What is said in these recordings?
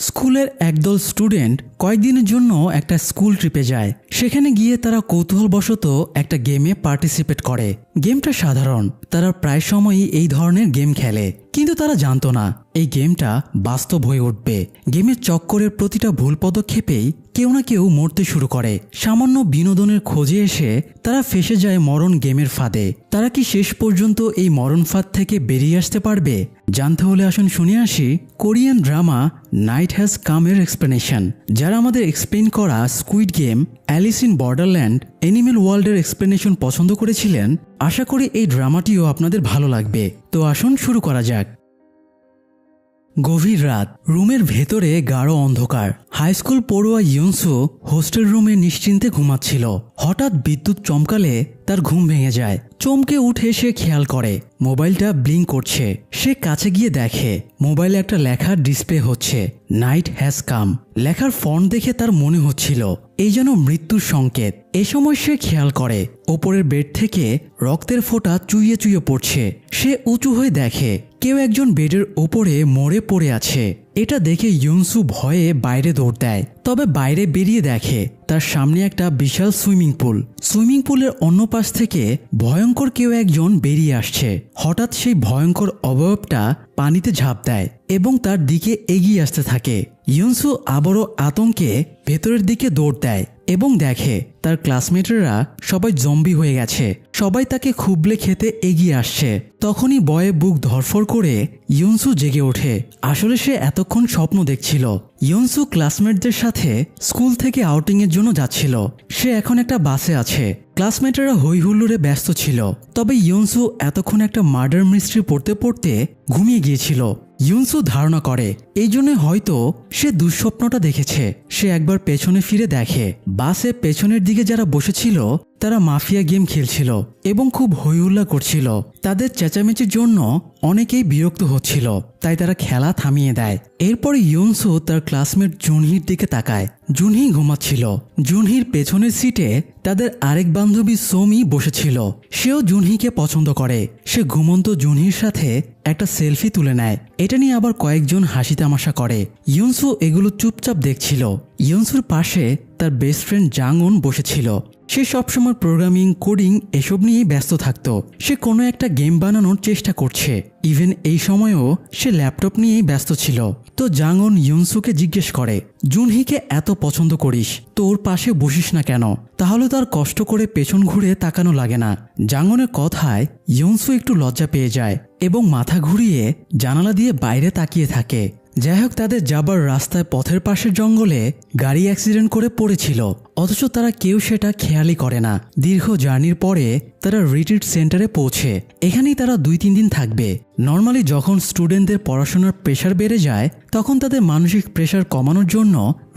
স্কুলের একদল স্টুডেন্ট কয়েকদিনের জন্য একটা স্কুল ট্রিপে যায়। সেখানে গিয়ে তারা কৌতূহলবশত একটা গেমে পার্টিসিপেট করে। গেমটা সাধারণ, তারা প্রায় সময়ই এই ধরনের গেম খেলে, কিন্তু তারা জানতো না এই গেমটা বাস্তব হয়ে উঠবে। গেমের চক্করের প্রতিটা ভুল পদক্ষেপেই কেউ না কেউ মরতে শুরু করে। সামান্য বিনোদনের খোঁজে এসে তারা ফেসে যায় মরণ গেমের ফাঁদে। তারা কি শেষ পর্যন্ত এই মরণ ফাঁদ থেকে বেরিয়ে আসতে পারবে? জানতে হলে আসুন শুনে আসি Korean drama night has come এর এক্সপ্লেনেশন। যারা আমাদের এক্সপ্লেন করা squid game, Alice in Borderland, animal ওয়ার্ল্ডের এক্সপ্লেনেশন পছন্দ করেছিলেন, আশা করি এই ড্রামাটিও আপনাদের ভালো লাগবে। তো আসুন শুরু করা যাক। গভীর রাত, রুমের ভেতরে গাঢ় অন্ধকার। হাই স্কুল পড়ুয়া ইয়নসু হোস্টেল রুমে নিশ্চিন্তে ঘুমাচ্ছিল। হঠাৎ বিদ্যুৎ চমকালে তার ঘুম ভেঙে যায়। চমকে উঠে সে খেয়াল করে মোবাইলটা ব্লিঙ্ক করছে। সে কাছে গিয়ে দেখে মোবাইলে একটা লেখার ডিসপ্লে হচ্ছে, নাইট হ্যাজ কাম। লেখার ফন্ট দেখে তার মনে হচ্ছিল এই যেন মৃত্যুর সংকেত। এ সময় সে খেয়াল করে ওপরের বেড থেকে রক্তের ফোঁটা চুইয়ে চুইয়ে পড়ছে। সে উঁচু হয়ে দেখে কেউ একজন বেডের ওপরে মরে পড়ে আছে। এটা দেখে ইয়নসু ভয়ে বাইরে দৌড় দেয়। তবে বাইরে বেরিয়ে দেখে তার সামনে একটা বিশাল সুইমিং পুল। সুইমিং পুলের অন্য পাশ থেকে ভয়ঙ্কর কেউ একজন বেরিয়ে আসছে। হঠাৎ সেই ভয়ঙ্কর অবয়বটা পানিতে ঝাঁপ দেয় এবং তার দিকে এগিয়ে আসতে থাকে। ইয়নসু আবারও আতঙ্কে ভেতরের দিকে দৌড় দেয় এবং দেখে তার ক্লাসমেটরা সবাই জম্বি হয়ে গেছে। সবাই তাকে খুবলে খেতে এগিয়ে আসছে। তখনই ভয়ে বুক ধড়ফড় করে ইয়নসু জেগে ওঠে। আসলে সে এতক্ষণ স্বপ্ন দেখছিল। ইয়নসু ক্লাসমেটদের সাথে স্কুল থেকে আউটিংয়ের জন্য যাচ্ছিল। সে এখন একটা বাসে আছে। ক্লাসমেটরা হই হুল্লোড়ে ব্যস্ত ছিল। তবে ইয়নসু এতক্ষণ একটা মার্ডার মিস্ট্রি পড়তে পড়তে ঘুমিয়ে গিয়েছিল। ইয়নসু ধারণা করে এই জন্য হয়তো সে দুঃস্বপ্নটা দেখেছে। সে একবার পেছনে ফিরে দেখে বাসে পেছনের দিকে যারা বসেছিল তারা মাফিয়া গেম খেলছিল এবং খুব হইহুল্লা করছিল। তাদের চেঁচামেচির জন্য অনেকেই বিরক্ত হচ্ছিল, তাই তারা খেলা থামিয়ে দেয়। এরপরে ইয়নসু তার ক্লাসমেট জুনহির দিকে তাকায়। জুনহি ঘুমাচ্ছিল। জুনহির পেছনের সিটে তাদের আরেক বান্ধবী সোমি বসেছিল। সেও জুনহিকে পছন্দ করে। সে ঘুমন্ত জুনহির সাথে একটা সেলফি তুলে নেয়। এটা নিয়ে আবার কয়েকজন হাসি তামাশা করে। ইয়নসু এগুলো চুপচাপ দেখছিল। ইয়নসুর পাশে তার বেস্ট ফ্রেন্ড জাংউন বসেছিল। সে সবসময় প্রোগ্রামিং, কোডিং এসব নিয়েই ব্যস্ত থাকত। সে কোনো একটা গেম বানানোর চেষ্টা করছে। ইভেন এই সময়েও সে ল্যাপটপ নিয়েই ব্যস্ত ছিল। তো জাংউন ইয়নসুকে জিজ্ঞেস করে, জুনহিকে এত পছন্দ করিস, তো ওর পাশে বসিস না কেন? তাহলে তার কষ্ট করে পেছন ঘুরে তাকানো লাগে না। জাংউনের কথায় ইয়নসু একটু লজ্জা পেয়ে যায় এবং মাথা ঘুরিয়ে জানালা দিয়ে বাইরে তাকিয়ে থাকে। যাই হোক, তাদের যাবার রাস্তায় পথের পাশের জঙ্গলে গাড়ি অ্যাক্সিডেন্ট করে পড়েছিল, অথচ তারা কেউ সেটা খেয়ালই করে না। দীর্ঘ জার্নির পরে তারা রিট্রিট সেন্টারে পৌঁছে। এখানেই তারা 2-3 দিন থাকবে। নর্মালি যখন স্টুডেন্টদের পড়াশোনার প্রেশার বেড়ে যায় তখন তাদের মানসিক প্রেশার কমানোর জন্য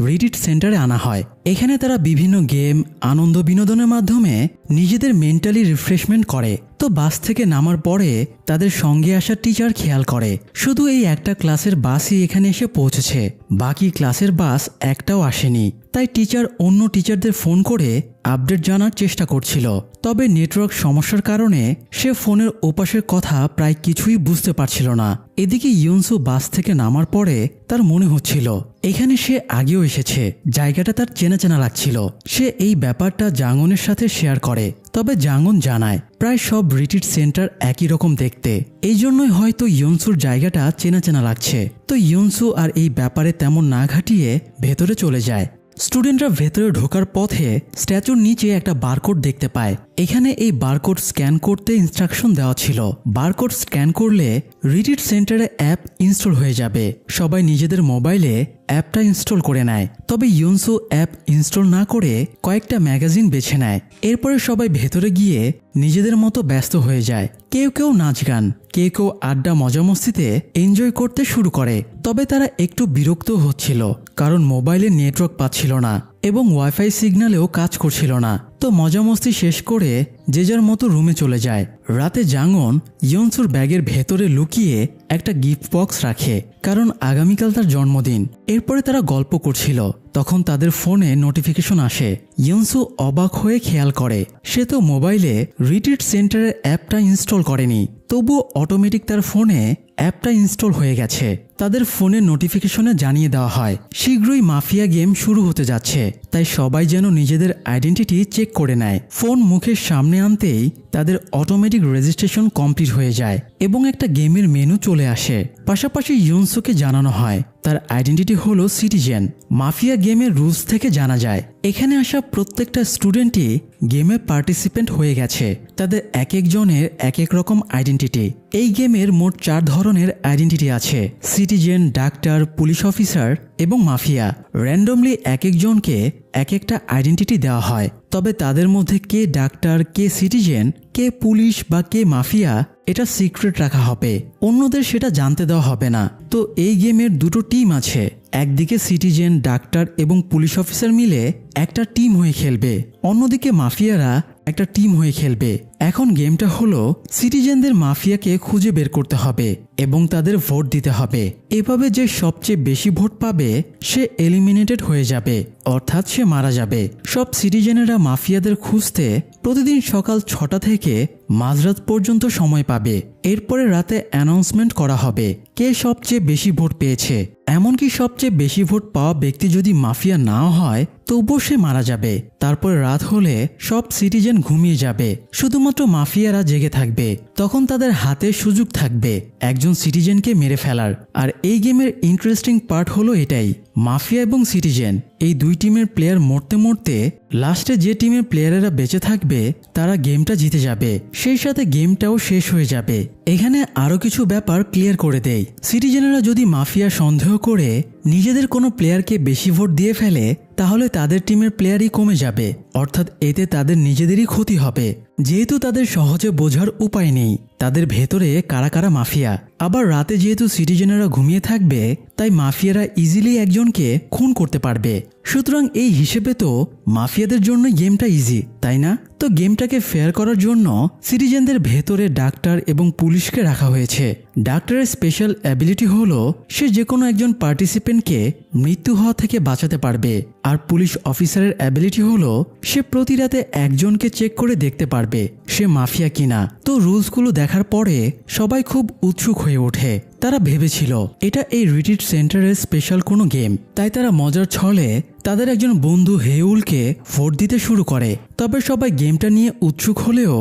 রিট্রিট সেন্টারে আনা হয়। এখানে তারা বিভিন্ন গেম, আনন্দ বিনোদনের মাধ্যমে নিজেদের মেন্টালি রিফ্রেশমেন্ট করে। তো বাস থেকে নামার পরে তাদের সঙ্গে আসা টিচার খেয়াল করে শুধু এই একটা ক্লাসের বাসই এখানে এসে পৌঁছেছে, বাকি ক্লাসের বাস একটাও আসেনি। তাই টিচার অন্য টিচারদের ফোন করে আপডেট জানার চেষ্টা করছিল। তবে নেটওয়ার্ক সমস্যার কারণে সে ফোনের ওপাশের কথা প্রায় কিছুই বুঝতে পারছিল না। এদিকে ইয়নসু বাস থেকে নামার পরে তার মনে হচ্ছিল এখানে সে আগেও এসেছে, জায়গাটা তার চেনা চেনা লাগছিল। সে এই ব্যাপারটা জাংউনের সাথে শেয়ার করে। তবে জাংউন জানায় প্রায় সব রিট্রিট সেন্টার একই রকম দেখতে, এই জন্যই হয়তো ইয়নসুর জায়গাটা চেনা চেনা লাগছে। তো ইয়নসু আর এই ব্যাপারে তেমন না ঘাটিয়ে ভেতরে চলে যায়। স্টুডেন্টরা ভেতরে ঢোকার পথে স্ট্যাচুর নিচে একটা বারকোড দেখতে পায়। এখানে এই বারকোড স্ক্যান করতে ইনস্ট্রাকশন দেওয়া ছিল। বারকোড স্ক্যান করলে রিট্রিট সেন্টারে অ্যাপ ইনস্টল হয়ে যাবে। সবাই নিজেদের মোবাইলে অ্যাপটা ইনস্টল করে নেয়। তবে ইয়নসু অ্যাপ ইনস্টল না করে কয়েকটা ম্যাগাজিন বেছে নেয়। এরপরে সবাই ভেতরে গিয়ে নিজেদের মতো ব্যস্ত হয়ে যায়। কেউ কেউ নাচ গান, কেউ কেউ আড্ডা মজামস্তিতে এনজয় করতে শুরু করে। তবে তারা একটু বিরক্ত হচ্ছিল, কারণ মোবাইলে নেটওয়ার্ক পাচ্ছিল না এবং ওয়াইফাই সিগন্যালেও কাজ করছিল না। তো মজামস্তি শেষ করে যে যার মতো রুমে চলে যায়। রাতে জাংউন ইয়নসুর ব্যাগের ভেতরে লুকিয়ে একটা গিফট বক্স রাখে, কারণ আগামীকাল তার জন্মদিন। এরপরে তারা গল্প করছিল, তখন তাদের ফোনে নোটিফিকেশন আসে। ইয়নসু অবাক হয়ে খেয়াল করে সে তো মোবাইলে রিট্রিট সেন্টারের অ্যাপটা ইনস্টল করেনি, তবুও অটোমেটিক তার ফোনে অ্যাপটা ইনস্টল হয়ে গেছে। তাদের ফোনের নোটিফিকেশনে জানিয়ে দেওয়া হয় শীঘ্রই মাফিয়া গেম শুরু হতে যাচ্ছে, তাই সবাই যেন নিজেদের আইডেন্টিটি চেক করে নেয়। ফোন মুখের সামনে আনতেই তাদের অটোমেটিক রেজিস্ট্রেশন কমপ্লিট হয়ে যায় এবং একটা গেমের মেনু চলে আসে। পাশাপাশি ইউনসুকে জানানো হয় তার আইডেন্টিটি হলো সিটিজেন। মাফিয়া গেমের রুলস থেকে জানা যায় এখানে আসা প্রত্যেকটা স্টুডেন্টই গেমে পার্টিসিপেন্ট হয়ে গেছে। তাদের এক একজনের এক এক রকম আইডেন্টিটি। এই গেমের মোট 4 ধরনের আইডেন্টিটি আছে: সিটিজেন, ডাক্তার, পুলিশ অফিসার এবং মাফিয়া। র্যান্ডমলি এক একজনকে এক একটা আইডেন্টিটি দেওয়া হয়, তবে তাদের মধ্যে কে ডাক্তার, কে সিটিজেন, কে পুলিশ বা কে মাফিয়া এটা সিক্রেট রাখা হবে, অন্যদের সেটা জানতে দেওয়া হবে না। তো এই গেমের দুটো টিম আছে, একদিকে সিটিজেন, ডাক্তার এবং পুলিশ অফিসার মিলে একটা টিম হয়ে খেলবে, অন্যদিকে মাফিয়ারা একটা টিম হয়ে খেলবে। এখন গেমটা হলো সিটিজেনদের মাফিয়াকে খুঁজে বের করতে হবে এবং তাদের ভোট দিতে হবে। এভাবে যে সবচেয়ে বেশি ভোট পাবে সে এলিমিনেটেড হয়ে যাবে, অর্থাৎ সে মারা যাবে। সব সিটিজেনেরা মাফিয়াদের খুঁজতে প্রতিদিন সকাল 6টা থেকে মাঝরাত পর্যন্ত সময় পাবে। এরপরে রাতে অ্যানাউন্সমেন্ট করা হবে কে সবচেয়ে বেশি ভোট পেয়েছে। এমনকি সবচেয়ে বেশি ভোট পাওয়া ব্যক্তি যদি মাফিয়া না হয় তবুও সে মারা যাবে। তারপর রাত হলে সব সিটিজেন ঘুমিয়ে যাবে, শুধুমাত্র মাফিয়ারা জেগে থাকবে। তখন তাদের হাতে সুযোগ থাকবে একজন সিটিজেনকে মেরে ফেলার। আর এই গেমের ইন্টারেস্টিং পার্ট হলো এটাই, মাফিয়া এবং সিটিজেন এই দুই টিমের প্লেয়ার মরতে মরতে লাস্টে যে টিমের প্লেয়ারেরা বেঁচে থাকবে তারা গেমটা জিতে যাবে, সেই সাথে গেমটাও শেষ হয়ে যাবে। এখানে আরো কিছু ব্যাপার ক্লিয়ার করে দেই। সিটিজেনেরা যদি মাফিয়া সন্দেহ করে নিজেদের কোনো প্লেয়ারকে বেশি ভোট দিয়ে ফেলে তাহলে তাদের টিমের প্লেয়ারই কমে যাবে, অর্থাৎ এতে তাদের নিজেদেরই ক্ষতি হবে। যেহেতু তাদের সহজে বোঝার উপায় নেই তাদের ভেতরে কারা কারা মাফিয়া। আবার রাতে যেহেতু সিটিজেনেরা ঘুমিয়ে থাকবে তাই মাফিয়ারা ইজিলি একজনকে খুন করতে পারবে। সুতরাং এই হিসেবে তো মাফিয়াদের জন্য গেমটা ইজি, তাই না? তো গেমটাকে ফেয়ার করার জন্য সিটিজেনদের ভেতরে ডাক্তার এবং পুলিশকে রাখা হয়েছে। ডাক্তারের স্পেশাল অ্যাবিলিটি হলো সে যে কোনো একজন পার্টিসিপেন্টকে মৃত্যু হওয়া থেকে বাঁচাতে পারবে। আর পুলিশ অফিসারের অ্যাবিলিটি হলো সে প্রতি রাতে একজনকে চেক করে দেখতে পারবে সে মাফিয়া কিনা। তো রুলসগুলো দেখার পরে সবাই খুব উৎসুক হয়ে ওঠে। তারা ভেবেছিল এটা এই রিট্রিট সেন্টারের স্পেশাল কোনো গেম, তাই তারা মজার ছলে তাদের একজন বন্ধু হেউলকে ভোট দিতে শুরু করে। তবে সবাই গেমটা নিয়ে উৎসুক হলেও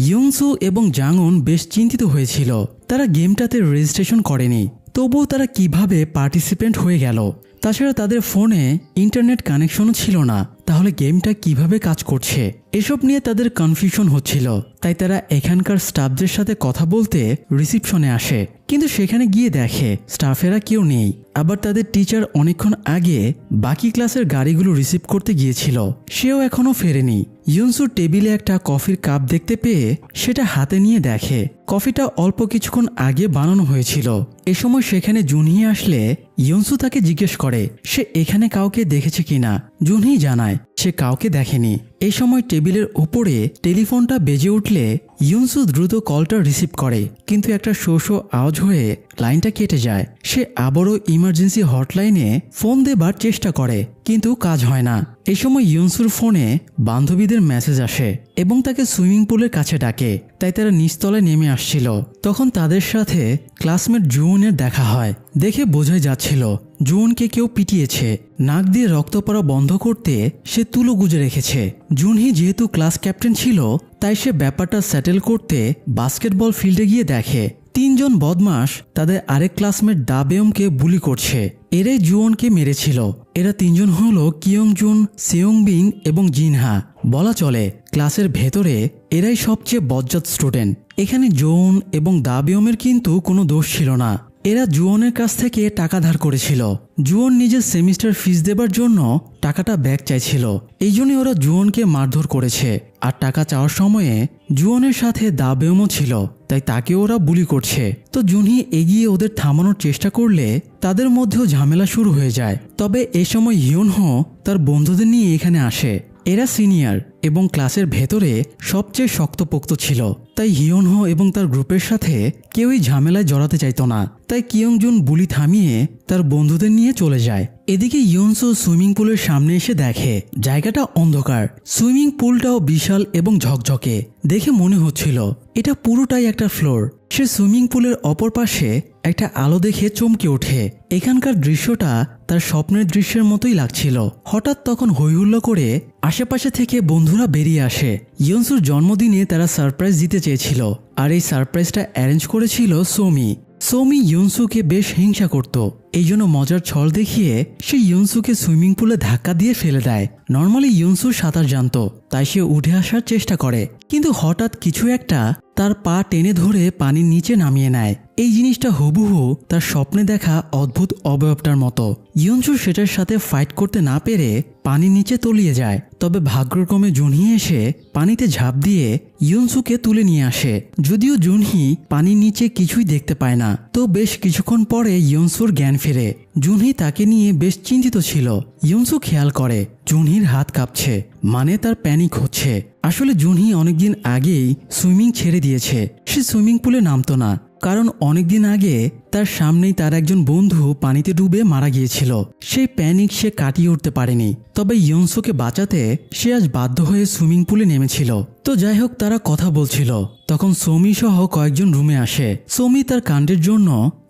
ইয়ংসু এবং জাংউন বেশ চিন্তিত হয়েছিল। তারা গেমটাতে রেজিস্ট্রেশন করেনি, তবুও তারা কিভাবে পার্টিসিপেন্ট হয়ে গেল? তাছাড়া তাদের ফোনে ইন্টারনেট কানেকশনও ছিল না, তাহলে গেমটা কিভাবে কাজ করছে এসব নিয়ে তাদের কনফিউশন হচ্ছিল। তাই তারা এখানকার স্টাফদের সাথে কথা বলতে রিসিপশনে আসে, কিন্তু সেখানে গিয়ে দেখে স্টাফেরা কেউ নেই। আবার তাদের টিচার অনেকক্ষণ আগে বাকি ক্লাসের গাড়িগুলো রিসিভ করতে গিয়েছিল, সেও এখনো ফেরেনি। ইউনসুর টেবিলে একটা কফির কাপ দেখতে পেয়ে সেটা হাতে নিয়ে দেখে কফিটা অল্প কিছুক্ষণ আগে বানানো হয়েছিল। এ সময় সেখানে জুনহি আসলে ইয়নসু তাকে জিজ্ঞেস করে সে এখানে কাউকে দেখেছে কিনা। জুনহি জানায় সে কাউকে দেখেনি। এই সময় টেবিলের উপরে টেলিফোনটা বেজে উঠলে ইয়নসু দ্রুত কলটা রিসিভ করে, কিন্তু একটা শো শো আওয়াজ হয়ে লাইনটা কেটে যায়। সে আবারও ইমার্জেন্সি হটলাইনে ফোন দেবার চেষ্টা করে, কিন্তু কাজ হয় না। এই সময় ইয়নসুর ফোনে বান্ধবীদের মেসেজ আসে এবং তাকে সুইমিং পুলের কাছে ডাকে, তাই তারা নিচতলায় নেমে আসছিল। তখন তাদের সাথে ক্লাসমেট জুনের দেখা হয়। দেখে বোঝাই যাচ্ছিল জুনকে কেউ পিটিয়েছে। নাক দিয়ে রক্ত পড়া বন্ধ করতে সে তুলো গুজে রেখেছে। জুনহি যেহেতু ক্লাস ক্যাপ্টেন ছিল তাই সে ব্যাপারটা সেটেল করতে বাস্কেটবল ফিল্ডে গিয়ে দেখে 3 জন বদমাস তাদের আরেক ক্লাসমেট দাবেয়মকে বুলি করছে। এরাই জুওনকে মেরেছিল। এরা 3 জন হলো কিয়ংজুন, সেয়ংবিং এবং জিনহা। বলা চলে ক্লাসের ভেতরে এরাই সবচেয়ে বজ্জাত স্টুডেন্ট। এখানে জোন এবং দাবেয়মের কিন্তু কোনো দোষ ছিল না। এরা জুওনের কাছ থেকে টাকা ধার করেছিল। জুওন নিজের সেমিস্টার ফিস দেবার জন্য টাকাটা ব্যাক চাইছিল, এই জন্যই ওরা জুওনকে মারধর করেছে। আর টাকা চাওয়ার সময়ে জুওনের সাথে দাবেয়মও ছিল, তাই তাকে ওরা বুলি করছে। তো জুনহি এগিয়ে ওদের থামানোর চেষ্টা করলে তাদের মধ্যেও ঝামেলা শুরু হয়ে যায়। তবে এ সময় হিয়নহো তার বন্ধুদের নিয়ে এখানে আসে। এরা সিনিয়র এবং ক্লাসের ভেতরে সবচেয়ে শক্তপোক্ত ছিল, তাই হিয়নহো এবং তার গ্রুপের সাথে কেউই ঝামেলায় জড়াতে চাইতো না। তাই কিয়ংজুন বুলি থামিয়ে তার বন্ধুদের নিয়ে চলে যায়। এদিকে ইয়নসু সুইমিং পুলের সামনে এসে দেখে জায়গাটা অন্ধকার। সুইমিং পুলটাও বিশাল এবং ঝকঝকে। দেখে মনে হচ্ছিল এটা পুরোটাই একটা ফ্লোর। সে সুইমিং পুলের অপর পাশে একটা আলো দেখে চমকে ওঠে। এখানকার দৃশ্যটা তার স্বপ্নের দৃশ্যের মতোই লাগছিল। হঠাৎ তখন হইহুল্লো করে আশেপাশে থেকে বন্ধুরা বেরিয়ে আসে। ইয়নসুর জন্মদিনে তারা সারপ্রাইজ দিতে চেয়েছিল, আর এই সারপ্রাইজটা অ্যারেঞ্জ করেছিল সোমি। সোমি ইয়নসুকে বেশ হিংসা করত, এই জন্য মজার ছল দেখিয়ে সে ইয়নসুকে সুইমিং পুলে ধাক্কা দিয়ে ফেলে দেয়। নর্মালি ইয়নসু সাঁতার জানতো, তাই সে উঠে আসার চেষ্টা করে, কিন্তু হঠাৎ কিছু একটা তার পা টেনে ধরে পানির নিচে নামিয়ে নেয়। এই জিনিসটা হুবহু তার স্বপ্নে দেখা অদ্ভুত অবয়বটার মতো। ইয়নসু সেটার সাথে ফাইট করতে না পেরে পানির নিচে তলিয়ে যায়। তবে ভাগ্যক্রমে জুনহি এসে পানিতে ঝাঁপ দিয়ে ইয়নসুকে তুলে নিয়ে আসে। যদিও জুনহি পানির নিচে কিছুই দেখতে পায় না। তো বেশ কিছুক্ষণ পরে ইয়নসুর জ্ঞান ফেরে। জুনহি তাকে নিয়ে বেশ চিন্তিত ছিল। ইয়নসু খেয়াল করে জুনহির হাত কাঁপছে, মানে তার প্যানিক হচ্ছে। আসলে জুনহি অনেকদিন আগেই সুইমিং ছেড়ে দিয়েছে। সে সুইমিং পুলে নামতো না, কারণ অনেকদিন আগে তার সামনেই তার একজন বন্ধু পানিতে ডুবে মারা গিয়েছিল। সেই প্যানিক সে কাটিয়ে উঠতে পারেনি। তবে ইয়নসুকে বাঁচাতে সে আজ বাধ্য হয়ে সুইমিং পুলে নেমেছিল। তো যাই হোক, তারা কথা বলছিল, তখন সোমি সহ কয়েকজন রুমে আসে। সোমি তার কাণ্ডের জন্য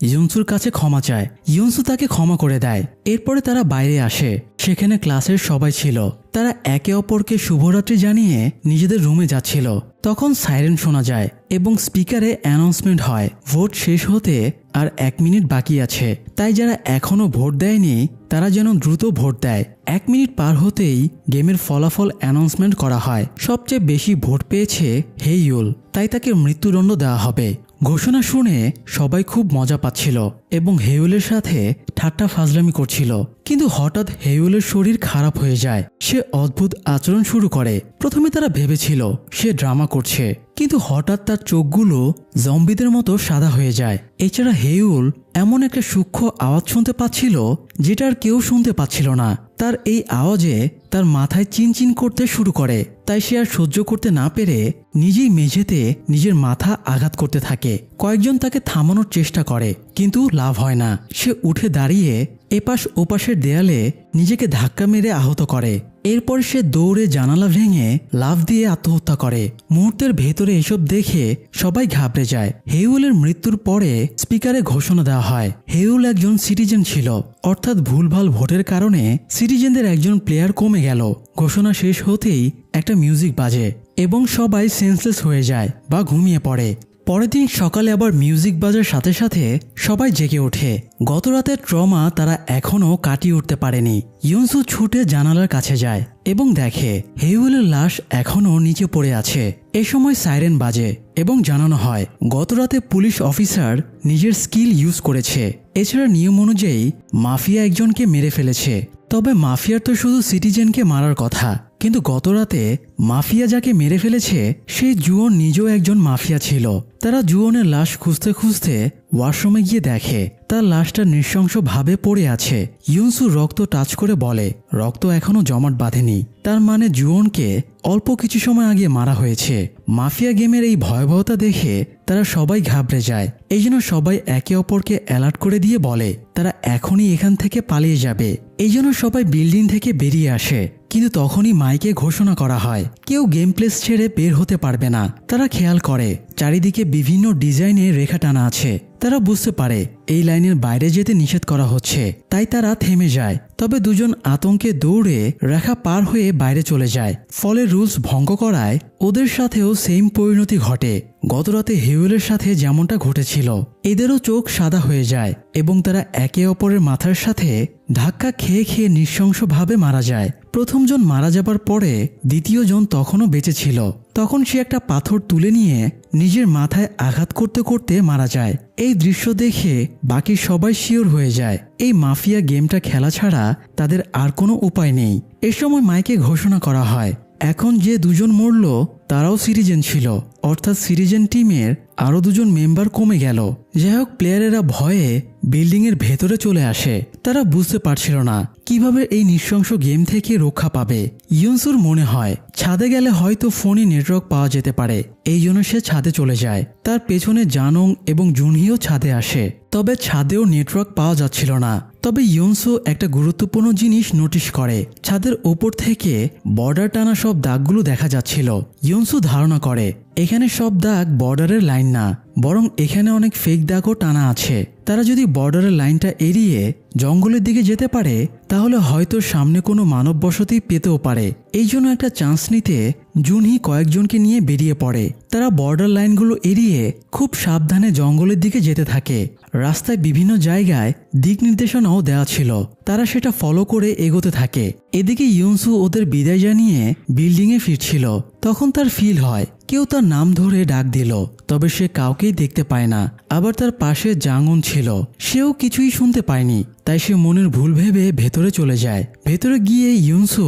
ইয়নসুর কাছে ক্ষমা চায়। ইয়নসু তাকে ক্ষমা করে দেয়। এরপরে তারা বাইরে আসে। সেখানে ক্লাসের সবাই ছিল। তারা একে অপরকে শুভরাত্রি জানিয়ে নিজেদের রুমে যাচ্ছিল। তখন সাইরেন শোনা যায় এবং স্পিকারে অ্যানাউন্সমেন্ট হয় ভোট শেষ হতে আর 1 মিনিট বাকি আছে। তাই যারা এখনো ভোট দেয়নি তারা যেন দ্রুত ভোট দেয়। 1 মিনিট পার হতেই গেমের ফলাফল অ্যানাউন্সমেন্ট করা হয়। সবচেয়ে বেশি ভোট পেয়েছে হেইউল, তাই তাকে মৃত্যুদণ্ড দেওয়া হবে। ঘোষণা শুনে সবাই খুব মজা পাচ্ছিল এবং হেইউলের সাথে ঠাট্টা ফাজলামি করছিল। কিন্তু হঠাৎ হেইউলের শরীর খারাপ হয়ে যায়। সে অদ্ভুত আচরণ শুরু করে। প্রথমে তারা ভেবেছিল সে ড্রামা করছে, কিন্তু হঠাৎ তার চোখগুলো জম্বিদের মতো সাদা হয়ে যায়। এছাড়া হেইউল এমন একটা সূক্ষ্ম আওয়াজ শুনতে পাচ্ছিল যেটা আর কেউ শুনতে পাচ্ছিল না। তার এই আওয়াজে তার মাথায় চিনচিন করতে শুরু করে। তাই সে আর সহ্য করতে না পেরে নিজেই মেঝেতে নিজের মাথা আঘাত করতে থাকে। কয়েকজন তাকে থামানোর চেষ্টা করে, কিন্তু লাভ হয় না। সে উঠে দাঁড়িয়ে এপাশ ওপাশের দেয়ালে নিজেকে ধাক্কা মেরে আহত করে। এরপর সে দৌড়ে জানালা ভেঙে লাফ দিয়ে আত্মহত্যা করে। মুহূর্তের ভেতরে এসব দেখে সবাই ঘাবড়ে যায়। হেইউলের মৃত্যুর পরে স্পিকারে ঘোষণা দেওয়া হয় হেইউল একজন সিটিজেন ছিল, অর্থাৎ ভুলভাল ভোটের কারণে সিটিজেনদের একজন প্লেয়ার কমে গেল। ঘোষণা শেষ হতেই একটা মিউজিক বাজে এবং সবাই সেন্সলেস হয়ে যায় বা ঘুমিয়ে পড়ে। পরের দিন সকালে আবার মিউজিক বাজার সাথে সাথে সবাই জেগে ওঠে। গত রাতের ট্রমা তারা এখনও কাটিয়ে উঠতে পারেনি। ইয়নসু ছুটে জানালার কাছে যায় এবং দেখে হেইউলের লাশ এখনও নিচে পড়ে আছে। এ সময় সাইরেন বাজে এবং জানানো হয় গত রাতে পুলিশ অফিসার নিজের স্কিল ইউজ করেছে। এছাড়া নিয়ম অনুযায়ী মাফিয়া একজনকে মেরে ফেলেছে। তবে মাফিয়ার তো শুধু সিটিজেনকে মারার কথা, কিন্তু গত রাতে মাফিয়া যাকে মেরে ফেলেছে সেই জুয়ন নিজেও একজন মাফিয়া ছিল। তারা জুয়নের লাশ খুঁজতে খুঁজতে ওয়াশরুমে গিয়ে দেখে তার লাশটা নৃশংসভাবে পড়ে আছে। ইয়নসু রক্ত টাচ করে বলে রক্ত এখনো জমাট বাঁধেনি, তার মানে জুয়নকে অল্প কিছু সময় আগে মারা হয়েছে। মাফিয়া গেমের এই ভয়াবহতা দেখে তারা সবাই ঘাবড়ে যায়। এই জন্য সবাই একে অপরকে অ্যালার্ট করে দিয়ে বলে তারা এখনই এখান থেকে পালিয়ে যাবে। এই জন্য সবাই বিল্ডিং থেকে বেরিয়ে আসে। কিন্তু তখনই মাইকে ঘোষণা করা হয় কেউ গেম প্লেস ছেড়ে বের হতে পারবে না। তারা খেয়াল করে চারিদিকে বিভিন্ন ডিজাইনের রেখা টানা আছে। তারা বুঝতে পারে এই লাইনের বাইরে যেতে নিষেধ করা হচ্ছে, তাই তারা থেমে যায়। তবে দুজন আতঙ্কে দৌড়ে রেখা পার হয়ে বাইরে চলে যায়। ফলে রুলস ভঙ্গ করায় ওদের সাথেও সেম পরিণতি ঘটে। গতরাতে হেইউলের সাথে যেমনটা ঘটেছিল, এদেরও চোখ সাদা হয়ে যায় এবং তারা একে অপরের মাথার সাথে ধাক্কা খেয়ে খেয়ে নৃশংসভাবে মারা যায়। প্রথমজন মারা যাবার পরে দ্বিতীয়জন তখনও বেঁচে ছিল। তখন সে একটা পাথর তুলে নিয়ে নিজের মাথায় আঘাত করতে করতে মারা যায়। এই দৃশ্য দেখে বাকি সবাই শিওর হয়ে যায় এই মাফিয়া গেমটা খেলা ছাড়া তাদের আর কোনো উপায় নেই। এ সময় মাইকে ঘোষণা করা হয় এখন যে দুজন মরল তারাও সিটিজেন ছিল, অর্থাৎ সিটিজেন টিমের আরও দুজন মেম্বার কমে গেল। যাই হোক, প্লেয়ারেরা ভয়ে বিল্ডিং এর ভেতরে চলে আসে। তারা বুঝতে পারছিল না কিভাবে এই নৃশংস গেম থেকে রক্ষা পাবে। ইয়নসুর মনে হয় ছাদে গেলে হয়তো ফোনে নেটওয়ার্ক পাওয়া যেতে পারে। এই জন্য সে ছাদে চলে যায়। তার পেছনে জানং এবং জুনহিও ছাদে আসে। তবে ছাদেও নেটওয়ার্ক পাওয়া যাচ্ছিল না। তবে ইয়নসো একটা গুরুত্বপূর্ণ জিনিস নোটিশ করে, ছাদের ওপর থেকে বর্ডার টানা সব দাগগুলো দেখা যাচ্ছিল। ইয়নসো ধারণা করে এখানে সব দাগ বর্ডারের লাইন না, বরং এখানে অনেক ফেক দাগও টানা আছে। তারা যদি বর্ডারের লাইনটা এড়িয়ে জঙ্গলের দিকে যেতে পারে তাহলে হয়তো সামনে কোনো মানব বসতি পেতেও পারে। এই জন্য একটা চান্স নিতে জুনহি কয়েকজনকে নিয়ে বেরিয়ে পড়ে। তারা বর্ডার লাইনগুলো এড়িয়ে খুব সাবধানে জঙ্গলের দিকে যেতে থাকে। রাস্তায় বিভিন্ন জায়গায় দিক নির্দেশনাও দেওয়া ছিল, তারা সেটা ফলো করে এগোতে থাকে। এদিকে ইয়নসু ওদের বিদায় জানিয়ে বিল্ডিংয়ে ফিরছিল, তখন তার ফিল হয় কেউ তার নাম ধরে ডাক দিল, তবে সে কাউকেই দেখতে পায় না। আবার তার পাশে জাঙ্গন ছিল, সেও কিছুই শুনতে পায়নি। তাই সে মনের ভুল ভেবে ভেতরে চলে যায়। ভেতরে গিয়ে ইয়নসু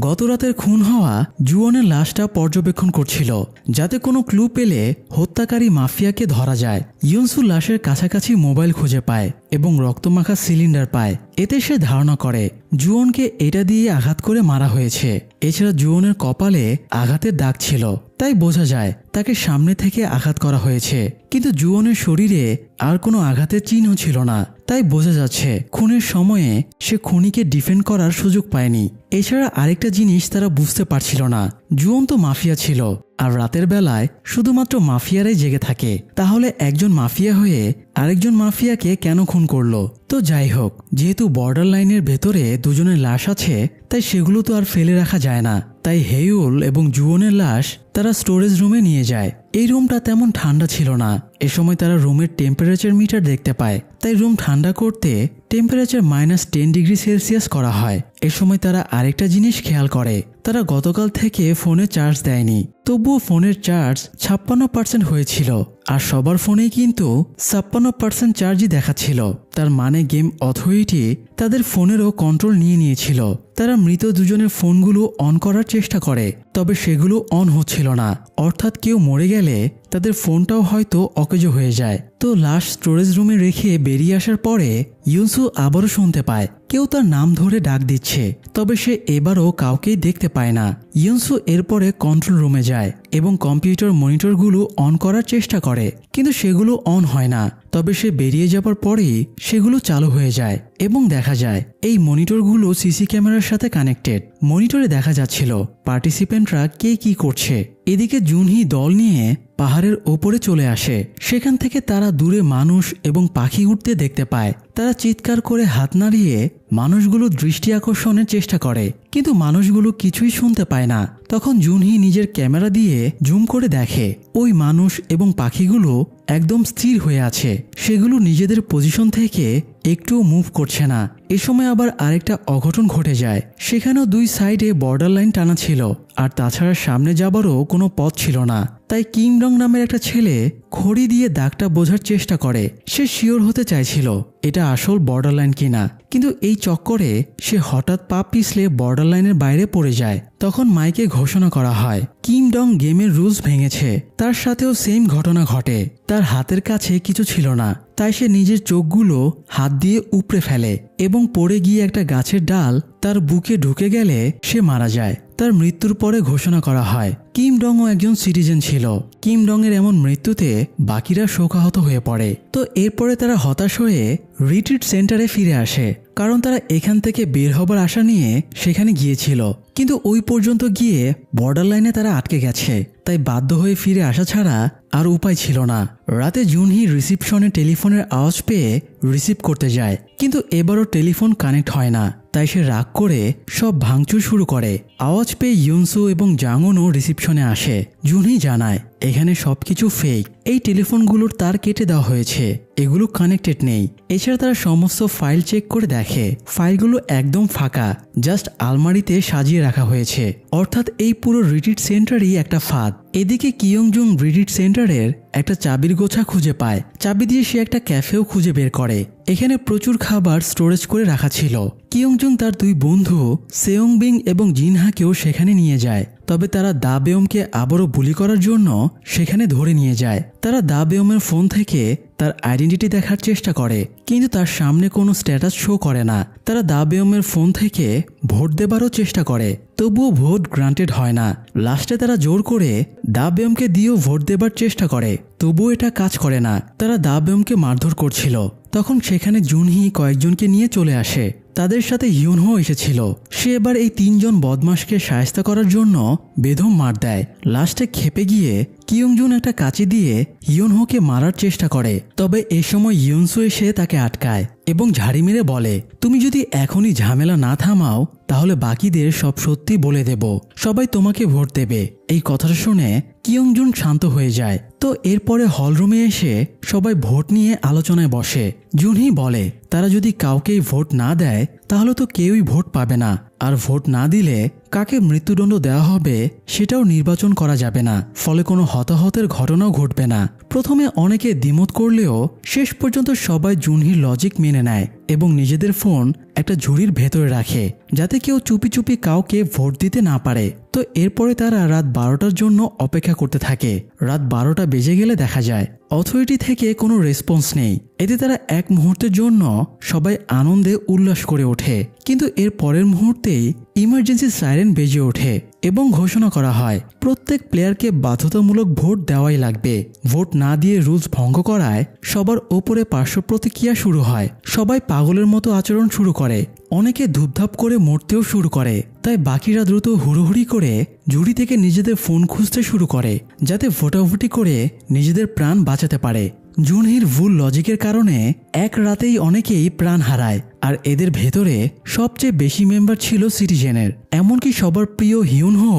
গত রাতের খুন হওয়া জুয়নের লাশটা পর্যবেক্ষণ করছিল, যাতে কোনো ক্লু পেলে হত্যাকারী মাফিয়াকে ধরা যায়। ইয়নসু লাশের কাছাকাছি মোবাইল খুঁজে পায় এবং রক্তমাখা সিলিন্ডার পায়। এতে সে ধারণা করে জুয়নকে এটা দিয়ে আঘাত করে মারা হয়েছে। এছাড়া জুয়নের কপালে আঘাতের দাগ ছিল, তাই বোঝা যায় তাকে সামনে থেকে আঘাত করা হয়েছে। কিন্তু জুয়নের শরীরে আর কোনো আঘাতের চিহ্ন ছিল না, তাই বোঝা যাচ্ছে খুনের সময়ে সে খুনিকে ডিফেন্ড করার সুযোগ পায়নি। এছাড়া আরেকটা জিনিস তারা বুঝতে পারছিল না, জুয়ন তো মাফিয়া ছিল, আর রাতের বেলায় শুধুমাত্র মাফিয়ারাই জেগে থাকে। তাহলে একজন মাফিয়া হয়ে আরেকজন মাফিয়াকে কেন খুন করলো? তো যাই হোক, যেহেতু বর্ডার লাইনের ভেতরে দুজনের লাশ আছে, তাই সেগুলো তো আর ফেলে রাখা যায় না। তাই হেইউল এবং জুয়নের লাশ তারা স্টোরেজ রুমে নিয়ে যায়। এই রুমটা তেমন ঠান্ডা ছিল না। এ সময় তারা রুমের টেম্পারেচার মিটার দেখতে পায়, তাই রুম ঠান্ডা করতে টেম্পারেচার -10 ডিগ্রি সেলসিয়াস করা হয়। এ সময় তারা আরেকটা জিনিস খেয়াল করে, তারা গতকাল থেকে ফোনে চার্জ দেয়নি, তবুও ফোনের চার্জ 56% হয়েছিল। আর সবার ফোনেই কিন্তু 56% চার্জই দেখাচ্ছিল। তার মানে গেম অথরিটি তাদের ফোনেরও কন্ট্রোল নিয়ে নিয়েছিল। তারা মৃত দুজনের ফোনগুলো অন করার চেষ্টা করে, তবে সেগুলো অন হচ্ছিল না। অর্থাৎ কেউ মরে গেলে তাদের ফোনটাও হয়তো অকেজো হয়ে যায়। তো লাশ স্টোরেজ রুমে রেখে বেরিয়ে আসার পরে ইয়নসু আবারও শুনতে পায় কেউ তার নাম ধরে ডাক দিচ্ছে, তবে সে এবারও কাউকেই দেখতে পায় না। ইয়নসু এরপরে কন্ট্রোল রুমে যায় এবং কম্পিউটার মনিটরগুলো অন করার চেষ্টা করে, কিন্তু সেগুলো অন হয় না। তবে সে বেরিয়ে যাবার পরেই সেগুলো চালু হয়ে যায় এবং দেখা যায় এই মনিটরগুলো সিসি ক্যামেরার সাথে কানেক্টেড। মনিটরে দেখা যাচ্ছিল পার্টিসিপেন্টরা কে কি করছে। এদিকে জুনহি দল নিয়ে পাহাড়ের ওপরে চলে আসে। সেখান থেকে তারা দূরে মানুষ এবং পাখি উঠতে দেখতে পায়। তারা চিৎকার করে হাত নাড়িয়ে মানুষগুলো দৃষ্টি আকর্ষণের চেষ্টা করে, কিন্তু মানুষগুলো কিছুই শুনতে পায় না। তখন জুনহি নিজের ক্যামেরা দিয়ে জুম করে দেখে ওই মানুষ এবং পাখিগুলো একদম স্থির হয়ে আছে, সেগুলো নিজেদের পজিশন থেকে একটুও মুভ করছে না। এ সময় আবার আরেকটা অঘটন ঘটে যায়, সেখানেও দুই সাইডে বর্ডার লাইন টানা ছিল, আর তাছাড়া সামনে যাবারও কোনো পথ ছিল না। তাই কিম ডং নামের একটা ছেলে খড়ি দিয়ে দাগটা বোঝার চেষ্টা করে। সে শিওর হতে চাইছিল এটা আসল বর্ডার লাইন কিনা, কিন্তু এই চক্করে সে হঠাৎ পা পিছলে বর্ডার লাইনের বাইরে পড়ে যায়। তখন মাইকে ঘোষণা করা হয় কিম ডং গেমের রুলস ভেঙেছে। তার সাথেও সেম ঘটনা ঘটে। তার হাতের কাছে কিছু ছিল না, তাই সে নিজের চোখগুলো হাত দিয়ে উপড়ে ফেলে এবং পড়ে গিয়ে একটা গাছের ডাল তার বুকে ঢুকে গেলে সে মারা যায়। তার মৃত্যুর পরে ঘোষণা করা হয় কিম ডংও একজন সিটিজেন ছিল। কিম ডং এর এমন মৃত্যুতে বাকিরা শোকাহত হয়ে পড়ে। তো এরপরে তারা হতাশ হয়ে রিট্রিট সেন্টারে ফিরে আসে, কারণ তারা এখান থেকে বের হবার আশা নিয়ে সেখানে গিয়েছিল, কিন্তু ওই পর্যন্ত গিয়ে বর্ডার লাইনে তারা আটকে গেছে। তাই বাধ্য হয়ে ফিরে আসা ছাড়া আর উপায় ছিল না। রাতে জুনহি রিসিপশনে টেলিফোনের আওয়াজ পেয়ে রিসিভ করতে যায়, কিন্তু এবারও টেলিফোন কানেক্ট হয় না। তাই সে রাগ করে সব ভাঙচুর শুরু করে। আওয়াজ পেয়ে ইয়নসু এবং জাঙ্গনও রিসিপশনে আসে। জুনহি জানায় এখানে সবকিছু ফেক, এই টেলিফোনগুলোর তার কেটে দেওয়া হয়েছে, এগুলো কানেক্টেড নেই। এছাড়া তারা সমস্ত ফাইল চেক করে দেখে ফাইলগুলো একদম ফাঁকা, জাস্ট আলমারিতে সাজিয়ে রাখা হয়েছে। অর্থাৎ এই পুরো রিট্রিট সেন্টারই একটা ফাঁদ। এদিকে কিয়ংজুং রিট্রিট সেন্টারের একটা চাবির গোছা খুঁজে পায়। চাবি দিয়ে সে একটা ক্যাফেও খুঁজে বের করে। এখানে প্রচুর খাবার স্টোরেজ করে রাখা ছিল। কিয়ংজুং তার দুই বন্ধু সেয়ংবিং এবং জিনহাকেও সেখানে নিয়ে যায়। তবে তারা দা বেয়মকে আবারও বুলি করার জন্য সেখানে ধরে নিয়ে যায়। তারা দা বেয়মের ফোন থেকে তার আইডেন্টিটি দেখার চেষ্টা করে, কিন্তু তার সামনে কোনো স্ট্যাটাস শো করে না। তারা দা বেয়মের ফোন থেকে ভোট দেবারও চেষ্টা করে, তবুও ভোট গ্রান্টেড হয় না। লাস্টে তারা জোর করে দা বেয়মকে দিয়েও ভোট দেবার চেষ্টা করে, তবুও এটা কাজ করে না। তারা দা বেয়মকে মারধর করছিল, তখন সেখানে জুনহি কয়েকজনকে নিয়ে চলে আসে। তাদের সাথে ইউনহো এসেছিল। সে এবার এই 3 জন বদমাশকে সাহায্য করার জন্য বেদম মার দেয়। লাস্টে খেপে গিয়ে কিয়ংজুন একটা কাঁচি দিয়ে ইউনহোকে মারার চেষ্টা করে। তবে এ সময় ইউনসু এসে তাকে আটকায় এবং ঝাড়ি মেরে বলে, তুমি যদি এখনই ঝামেলা না থামাও তাহলে বাকিদের সব সত্যি বলে দেব, সবাই তোমাকে ভোট দেবে। এই কথাটা শুনে কিয়ংজুন শান্ত হয়ে যায়। তো এরপরে হলরুমে এসে সবাই ভোট নিয়ে আলোচনায় বসে। জুনহি বলে, তারা যদি কাউকেই ভোট না দেয় তাহলে তো কেউই ভোট পাবে না, আর ভোট না দিলে কাকে মৃত্যুদণ্ড দেওয়া হবে সেটাও নির্বাচন করা যাবে না, ফলে কোনো হতাহতের ঘটনাও ঘটবে না। প্রথমে অনেকে দ্বিমত করলেও শেষ পর্যন্ত সবাই জুনহির লজিক মেনে নেয় এবং নিজেদের ফোন একটা ঝুড়ির ভেতরে রাখে যাতে কেউ চুপি চুপি কাউকে ভোট দিতে না পারে। তো এরপরে তারা রাত 12টার জন্য অপেক্ষা করতে থাকে। রাত 12টা বেজে গেলে দেখা যায় অথরিটি থেকে কোনো রেসপন্স নেই। এতে তারা এক মুহূর্তের জন্য সবাই আনন্দে উল্লাস করে ওঠে। কিন্তু এর পরের মুহূর্তেই ইমার্জেন্সি সাইরেন বেজে ওঠে এবং ঘোষণা করা হয় প্রত্যেক প্লেয়ারকে বাধ্যতামূলক ভোট দেওয়াই লাগবে। ভোট না দিয়ে রুলস ভঙ্গ করায় সবার ওপরে পার্শ্ব প্রতিক্রিয়া শুরু হয়। সবাই পাগলের মতো আচরণ শুরু করে, অনেকে ধূপধাপ করে মরতেও শুরু করে। তাই বাকিরা দ্রুত হুড়োহুড়ি করে ঝুড়ি থেকে নিজেদের ফোন খুঁজতে শুরু করে যাতে ভোটাভুটি করে নিজেদের প্রাণ বাঁচাতে পারে। জুনহির ভুল লজিকের কারণে এক রাতেই অনেকেই প্রাণ হারায়, আর এদের ভেতরে সবচেয়ে বেশি মেম্বার ছিল সিটিজেনের। এমনকি সবার প্রিয় হিউনহো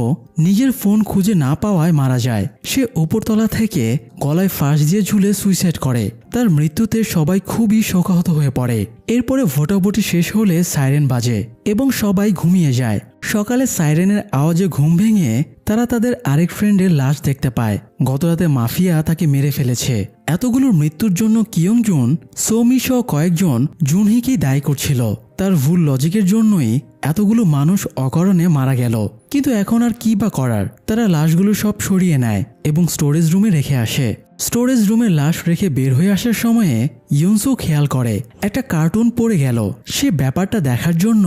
নিজের ফোন খুঁজে না পাওয়ায় মারা যায়। সে উপরতলা থেকে গলায় ফাঁস দিয়ে ঝুলে সুইসাইড করে। তার মৃত্যুতে সবাই খুবই শোকাহত হয়ে পড়ে। এরপরে ভোটাভুটি শেষ হলে সাইরেন বাজে এবং সবাই ঘুমিয়ে যায়। সকালে সাইরেনের আওয়াজে ঘুম ভেঙে তারা তাদের আরেক ফ্রেন্ডের লাশ দেখতে পায়। গতরাতে মাফিয়া তাকে মেরে ফেলেছে। এতগুলোর মৃত্যুর জন্য কিয়ংজুন, সোমি সহ কয়েকজন জুনহিকেই দায়ী করছিল। তার ভুল লজিকের জন্যই এতগুলো মানুষ অকারণে মারা গেল। কিন্তু এখন আর কি বা করার, তারা লাশগুলো সব সরিয়ে নেয় এবং স্টোরেজ রুমে রেখে আসে। স্টোরেজ রুমে লাশ রেখে বের হয়ে আসার সময়ে ইউনসু খেয়াল করে একটা কার্টুন পড়ে গেল। সে ব্যাপারটা দেখার জন্য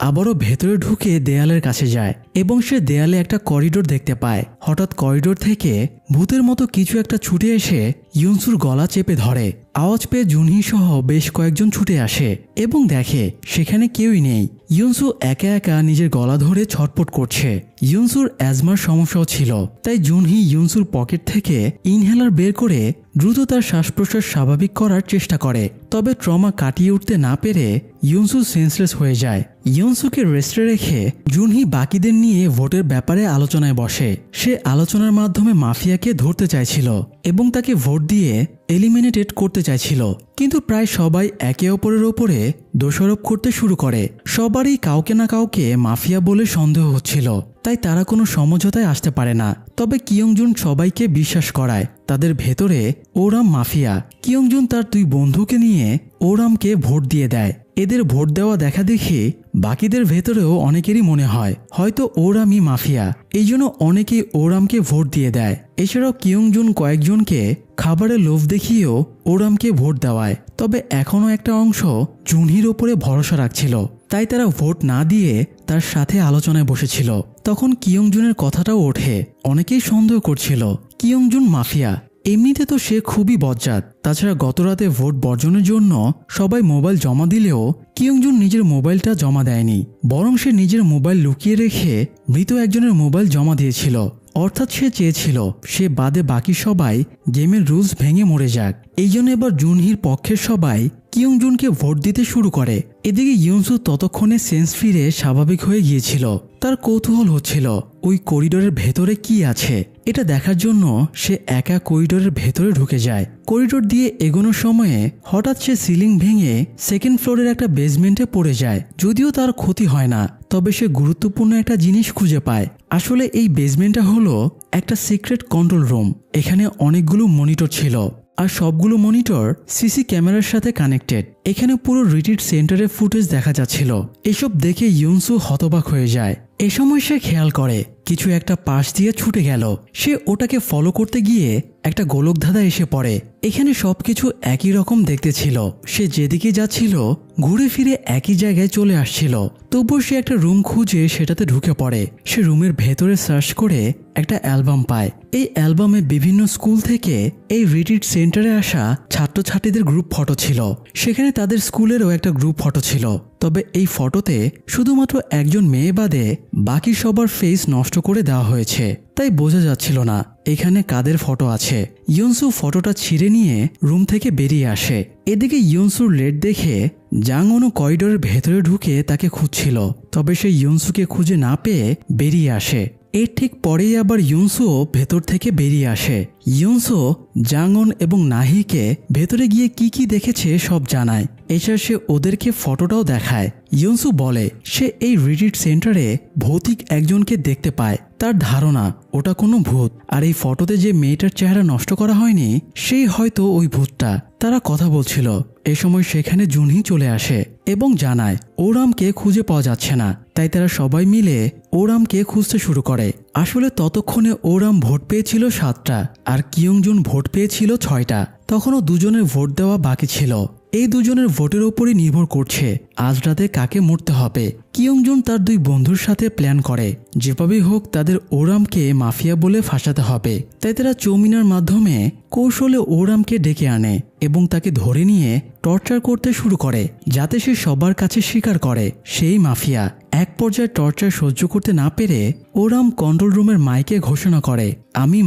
আবারও ভেতরে ঢুকে দেয়ালের কাছে যায় এবং সে দেয়ালে একটা করিডোর দেখতে পায়। হঠাৎ করিডোর থেকে ভূতের মতো কিছু একটা ছুটে এসে ইউনসুর গলা চেপে ধরে। আওয়াজ পেয়ে জুনহি সহ বেশ কয়েকজন ছুটে আসে এবং দেখে সেখানে কেউই নেই। ইউনসু একা একা নিজের গলা ধরে ছটপট করছে। ইউনসুর অ্যাজমার সমস্যাও ছিল, তাই জুনহি ইউনসুর পকেট থেকে ইনহেলার বের করে দ্রুত তার শ্বাস প্রশ্বাস স্বাভাবিক করার চেষ্টা করে। তবে ট্রমা কাটিয়ে উঠতে না পেরে ইউনসু সেন্সলেস হয়ে যায়। ইউনসুকে রেস্টে রেখে জুনহি বাকিদের নিয়ে ভোটের ব্যাপারে আলোচনায় বসে। সে আলোচনার মাধ্যমে মাফিয়াকে ধরতে চাইছিল এবং তাকে ভোট দিয়ে এলিমিনেটেড করতে চাইছিল। কিন্তু প্রায় সবাই একে অপরের ওপরে দোষারোপ করতে শুরু করে। সবারই কাউকে না কাউকে মাফিয়া বলে সন্দেহ হচ্ছিল, তাই তারা কোনো সমঝোতায় আসতে পারে না। তবে কিয়ংজুন সবাইকে বিশ্বাস করায় তাদের ভেতরে ওরাম মাফিয়া। কিয়ংজুন তার 2 বন্ধুকে নিয়ে ওরামকে ভোট দিয়ে দেয়। এদের ভোট দেওয়া দেখা দেখে বাকিদের ভেতরেও অনেকেরই মনে হয় হয়তো ওরামই মাফিয়া, এই জন্য অনেকেই ওরামকে ভোট দিয়ে দেয়। এছাড়াও কিয়ংজুন কয়েকজনকে খাবারের লোভ দেখিয়েও ওরামকে ভোট দেওয়ায়। তবে এখনও একটা অংশ জুনহির ওপরে ভরসা রাখছিল, তাই তারা ভোট না দিয়ে তার সাথে আলোচনায় বসেছিল। তখন কিয়ংজুনের কথাটাও ওঠে। অনেকেই সন্দেহ করছিল কিয়ংজুন মাফিয়া। এমনিতে তো সে খুবই বজ্জাত। তাছাড়া গতরাতে ভোট বর্জনের জন্য সবাই মোবাইল জমা দিলেও কিয়ংজুন নিজের মোবাইলটা জমা দেয়নি, বরং সে নিজের মোবাইল লুকিয়ে রেখে মৃত একজনের মোবাইল জমা দিয়েছিল। অর্থাৎ সে চেয়েছিল সে বাদে বাকি সবাই গেমের রুলস ভেঙে মরে যাক। এই জন্য এবার জুনহির পক্ষের সবাই কিয়ংজুনকে ভোট দিতে শুরু করে। এদিকে ইউনসু ততক্ষণে সেন্স ফিরে স্বাভাবিক হয়ে গিয়েছিল। তার কৌতূহল হচ্ছিল ওই করিডোরের ভেতরে কি আছে। এটা দেখার জন্য সে একা করিডোরের ভেতরে ঢুকে যায়। করিডোর দিয়ে এগোনোর সময়ে হঠাৎ সে সিলিং ভেঙে 2nd ফ্লোরের একটা বেসমেন্টে পড়ে যায়। যদিও তার ক্ষতি হয় না, তবে সে গুরুত্বপূর্ণ একটা জিনিস খুঁজে পায়। আসলে এই বেসমেন্টটা হলো একটা সিক্রেট কন্ট্রোল রুম। এখানে অনেকগুলো মনিটর ছিল, আর সবগুলো মনিটর সিসি ক্যামেরার সাথে কানেক্টেড। এখানে পুরো রিট্রিট সেন্টারের ফুটেজ দেখা যাচ্ছিল। এসব দেখে ইউনসু হতবাক হয়ে যায়। এ সময় সে খেয়াল করে কিছু একটা পাশ দিয়ে ছুটে গেল। সে ওটাকে ফলো করতে গিয়ে একটা গোলকধাঁধা এসে পড়ে। এখানে সবকিছু একই রকম দেখতে ছিল। সে যেদিকে যাচ্ছিল ঘুরে ফিরে একই জায়গায় চলে আসছিল। তবুও সে একটা রুম খুঁজে সেটাতে ঢুকে পড়ে। সে রুমের ভেতরে সার্চ করে একটা অ্যালবাম পায়। এই অ্যালবামে বিভিন্ন স্কুল থেকে এই রিট্রিট সেন্টারে আসা ছাত্রছাত্রীদের গ্রুপ ফটো ছিল। সেখানে তাদের স্কুলেরও একটা গ্রুপ ফটো ছিল। তবে এই ফটোতে শুধুমাত্র একজন মেয়ে বাদে বাকি সবার ফেস নষ্ট করে দেওয়া হয়েছে, তাই বোঝা যাচ্ছিল না এখানে কাদের ফটো আছে। ইয়নসু ফটোটা ছিঁড়ে নিয়ে রুম থেকে বেরিয়ে আসে। এদিকে ইয়নসুর লেট দেখে জাংওনও করিডোরের ভেতরে ঢুকে তাকে খুঁজছিল। তবে সে ইয়নসুকে খুঁজে না পেয়ে বেরিয়ে আসে। এর ঠিক পরেই আবার ইয়নসুও ভেতর থেকে বেরিয়ে আসে। ইয়নসু জাংওন এবং নাহিকে ভেতরে গিয়ে কি কি দেখেছে সব জানায়। এছাড়া সে ওদেরকে ফটোটাও দেখায়। ইয়নসু বলে সে এই রিট্রিট সেন্টারে ভৌতিক একজনকে দেখতে পায়। তার ধারণা ওটা কোনো ভূত, আর এই ফটোতে যে মেয়েটার চেহারা নষ্ট করা হয়নি সেই হয়তো ওই ভূতটা। তারা কথা বলছিল। এ সময় সেখানে জুনহি চলে আসে এবং জানায় ওরামকে খুঁজে পাওয়া যাচ্ছে না। তাই তারা সবাই মিলে ওরামকে খুঁজতে শুরু করে। আসলে ততক্ষণে ওরাম ভোট পেয়েছিল 7টা আর কিয়ংজুন ভোট পেয়েছিল 6টা। তখনও দুজনের ভোট দেওয়া বাকি ছিল। এই দুজনের ভোটের উপরই নির্ভর করছে আজ রাতে কাকে মরতে হবে। কিয়ংজুন তার 2 বন্ধুর সাথে প্ল্যান করে যেভাবেই হোক তাদের ওরামকে মাফিয়া বলে ফাঁসাতে হবে। তাই তারা চৌমিনার মাধ্যমে কৌশলে ওরামকে ডেকে আনে এবং তাকে ধরে নিয়ে টর্চার করতে শুরু করে যাতে সে সবার কাছে স্বীকার করে সেই মাফিয়া। এক পর্যায়ে টর্চার সহ্য করতে না পেরে ওরাম কন্ট্রোল রুমের মাইকে ঘোষণা করে, আমি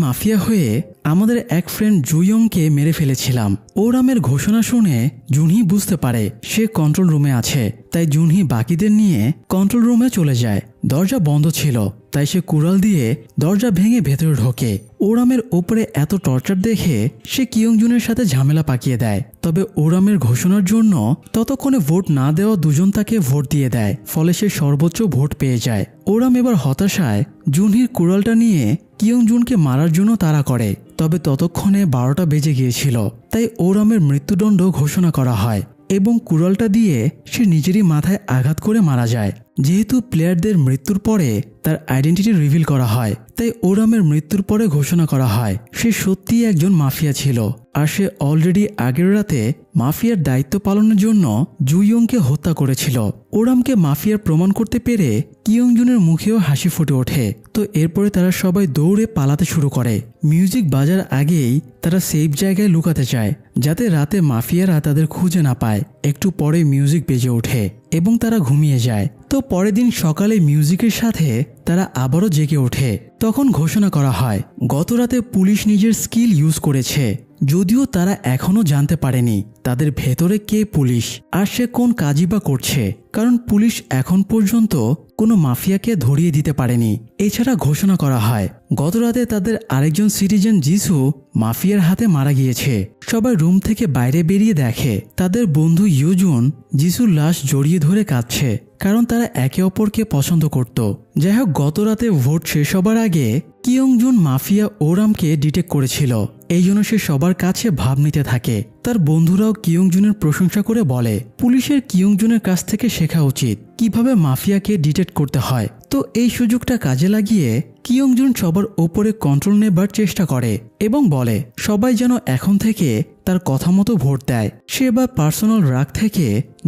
মাফিয়া হয়ে আমাদের এক ফ্রেন্ড জুইয়ংকে মেরে ফেলেছিলাম। ওরামের ঘোষণা শুনে জুনহি বুঝতে পারে সে কন্ট্রোল রুমে আছে। তাই জুনহি বাকিদের নিয়ে কন্ট্রোল রুমে চলে যায়। দরজা বন্ধ ছিল, তাই সে কুড়াল দিয়ে দরজা ভেঙে ভেতরে ঢোকে। ওরামের ওপরে এত টর্চার দেখে সে কিয়ংজুনের সাথে ঝামেলা পাকিয়ে দেয়। তবে ওরামের ঘোষণার জন্য ততক্ষণে ভোট না দেওয়া দুজন তাকে ভোট দিয়ে দেয়। ফলে সে সর্বোচ্চ ভোট পেয়ে যায়। ওরাম এবার হতাশায় জুনহির কুড়ালটা নিয়ে কিয়ংজুনকে মারার জন্য তাড়া করে। তবে ততক্ষণে 12টা বেজে গিয়েছিল। তাই ওরামের মৃত্যুদণ্ড ঘোষণা করা হয় এবং কুড়ালটা দিয়ে সে নিজেরই মাথায় আঘাত করে মারা যায়। যেহেতু প্লেয়ারদের মৃত্যুর পরে তার আইডেন্টিটি রিভিল করা হয়, তাই ওরামের মৃত্যুর পরে ঘোষণা করা হয় সে সত্যিই একজন মাফিয়া ছিল। আর সে অলরেডি আগের রাতে মাফিয়ার দায়িত্ব পালনের জন্য জুইয়ংকে হত্যা করেছিল। ওরামকে মাফিয়ার প্রমাণ করতে পেরে কিয়ংজুনের মুখেও হাসি ফুটে ওঠে। তো এরপরে তারা সবাই দৌড়ে পালাতে শুরু করে। মিউজিক বাজার আগেই তারা সেফ জায়গায় লুকাতে চায় যাতে রাতে মাফিয়ারা তাদের খুঁজে না পায়। একটু পরে মিউজিক বেজে ওঠে এবং তারা ঘুমিয়ে যায়। তো পরের দিন সকালে মিউজিকের সাথে তারা আবারও জেগে ওঠে। তখন ঘোষণা করা হয় গত রাতে পুলিশ নিজের স্কিল ইউজ করেছে, যদিও তারা এখনো জানতে পারেনি তাদের ভেতরে কে পুলিশ আর সে কোন কাজই বা করছে, কারণ পুলিশ এখন পর্যন্ত কোনো মাফিয়াকে ধরিয়ে দিতে পারেনি। এছাড়া ঘোষণা করা হয় গত রাতে তাদের আরেকজন সিটিজেন জিসু মাফিয়ার হাতে মারা গিয়েছে। সবাই রুম থেকে বাইরে বেরিয়ে দেখে তাদের বন্ধু ইউজুন জিসুর লাশ জড়িয়ে ধরে কাঁদছে, কারণ তারা একে অপরকে পছন্দ করত। যাই হোক, গত রাতে ভোট শেষ হবার আগে কিয়ংজুন মাফিয়া ওরামকে ডিটেক্ট করেছিল। এই জন্য সে সবার কাছে ভাব নিতে থাকে। তার বন্ধুরাও কিয়ংজুনের প্রশংসা করে বলে পুলিশের কিয়ংজুনের কাছ থেকে শেখা উচিত কিভাবে মাফিয়াকে ডিটেক্ট করতে হয়। তো এই সুযোগটা কাজে লাগিয়ে কিয়ংজুন সবার ওপরে কন্ট্রোল নেবার চেষ্টা করে এবং বলে সবাই যেন এখন থেকে তার কথা মতো ভোট দেয়। সে এবার পার্সোনাল রাগ থেকে